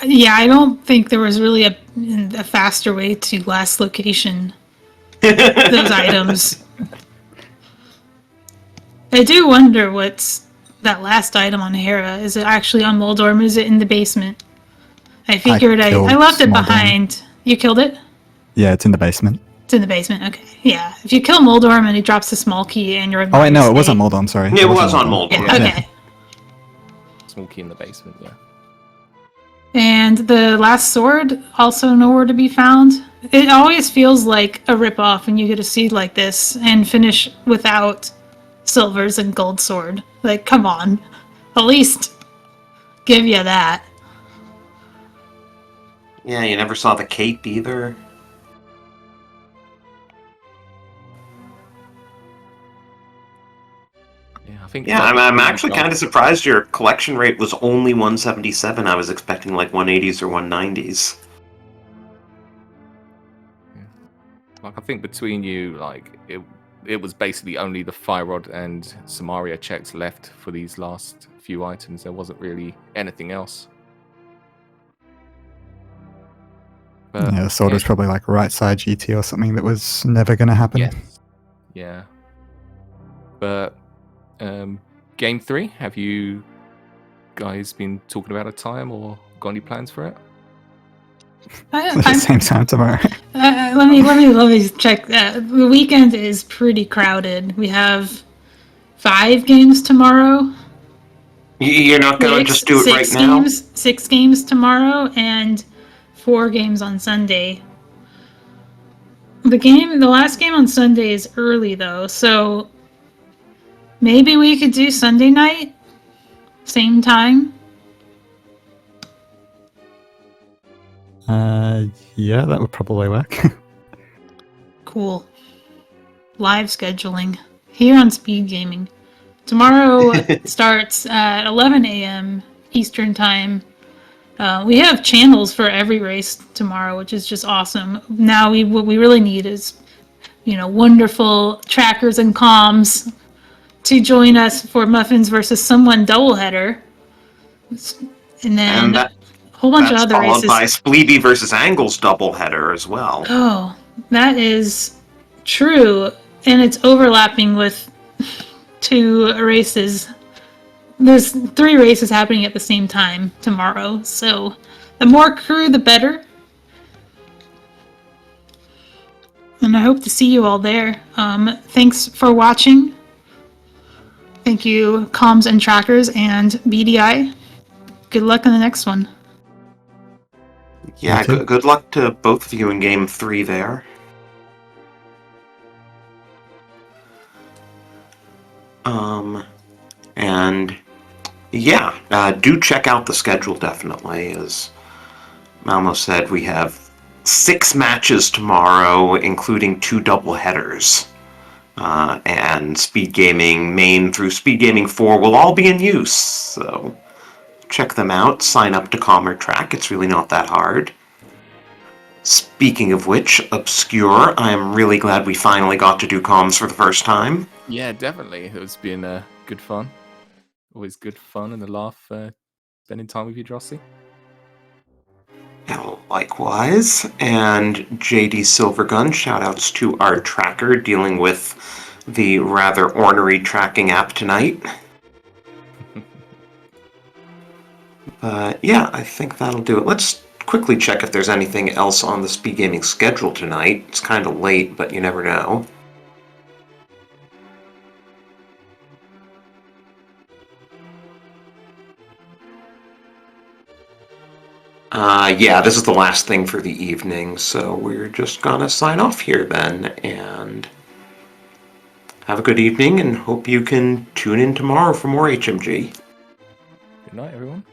Speaker 3: Yeah, I don't think there was really a faster way to last location those items. I do wonder what's that last item on Hera. Is it actually on Moldorm? Is it in the basement? I figured I
Speaker 4: killed
Speaker 3: left it
Speaker 4: Moldorm.
Speaker 3: behind. You killed it?
Speaker 4: Yeah, it's in the basement.
Speaker 3: It's in the basement. Okay. Yeah. If you kill Moldorm and he drops the small key and you're in
Speaker 4: Oh wait, no, it
Speaker 3: state-
Speaker 4: wasn't Moldorm, sorry.
Speaker 2: It was on Moldorm.
Speaker 3: Yeah,
Speaker 1: Yeah.
Speaker 3: okay.
Speaker 1: Small key in the basement, yeah.
Speaker 3: And the last sword, also nowhere to be found. It always feels like a ripoff when you get a seed like this and finish without silvers and gold sword. Like, come on. At least give you that.
Speaker 2: Yeah, you never saw the cape either.
Speaker 1: Yeah, I think.
Speaker 2: Yeah, I'm actually kind of surprised your collection rate was only 177. I was expecting like 180s or 190s.
Speaker 1: Like, I think between you, like, it was basically only the Fire Rod and Samaria checks left for these last few items. There wasn't really anything else. But,
Speaker 4: Yeah, the sword was probably like right side GT or something that was never going to happen.
Speaker 1: Yes. Yeah. But game 3, have you guys been talking about a time or got any plans for it?
Speaker 4: At the same time tomorrow.
Speaker 3: Let me check. The weekend is pretty crowded. We have 5 games tomorrow.
Speaker 2: You're not gonna just do it right now?
Speaker 3: 6 games tomorrow and 4 games on Sunday. The last game on Sunday is early though, so maybe we could do Sunday night, same time.
Speaker 4: Yeah, that would probably work.
Speaker 3: Cool. Live scheduling here on SpeedGaming. Tomorrow starts at 11 a.m. Eastern Time. We have channels for every race tomorrow, which is just awesome. Now what we really need is, wonderful trackers and comms to join us for Muffins versus Someone doubleheader. And then
Speaker 2: And
Speaker 3: a whole bunch of
Speaker 2: that's
Speaker 3: other
Speaker 2: followed
Speaker 3: races.
Speaker 2: by Spleeby versus Angles doubleheader as well.
Speaker 3: Oh, that is true. And it's overlapping with 2 races. There's 3 races happening at the same time tomorrow. So the more crew, the better. And I hope to see you all there. Thanks for watching. Thank you, comms and trackers and BDI. Good luck on the next one.
Speaker 2: Yeah,
Speaker 4: Okay.
Speaker 2: good luck to both of you in game 3 there. And yeah, do check out the schedule definitely. As Malmo said, we have 6 matches tomorrow, including 2 double headers. And SpeedGaming main through SpeedGaming 4 will all be in use, so check them out. Sign up to Calmer Track, it's really not that hard. Speaking of which, Obscure, I am really glad we finally got to do comms for the first time.
Speaker 1: Yeah, definitely. It's been good fun. Always good fun and a laugh spending time with you, Drosy.
Speaker 2: Yeah, likewise. And JD Silvergun, shoutouts to our tracker dealing with the rather ornery tracking app tonight. But yeah, I think that'll do it. Let's quickly check if there's anything else on the SpeedGaming schedule tonight. It's kind of late, but you never know. Yeah, this is the last thing for the evening, so we're just gonna sign off here then, and have a good evening, and hope you can tune in tomorrow for more HMG.
Speaker 1: Good night, everyone.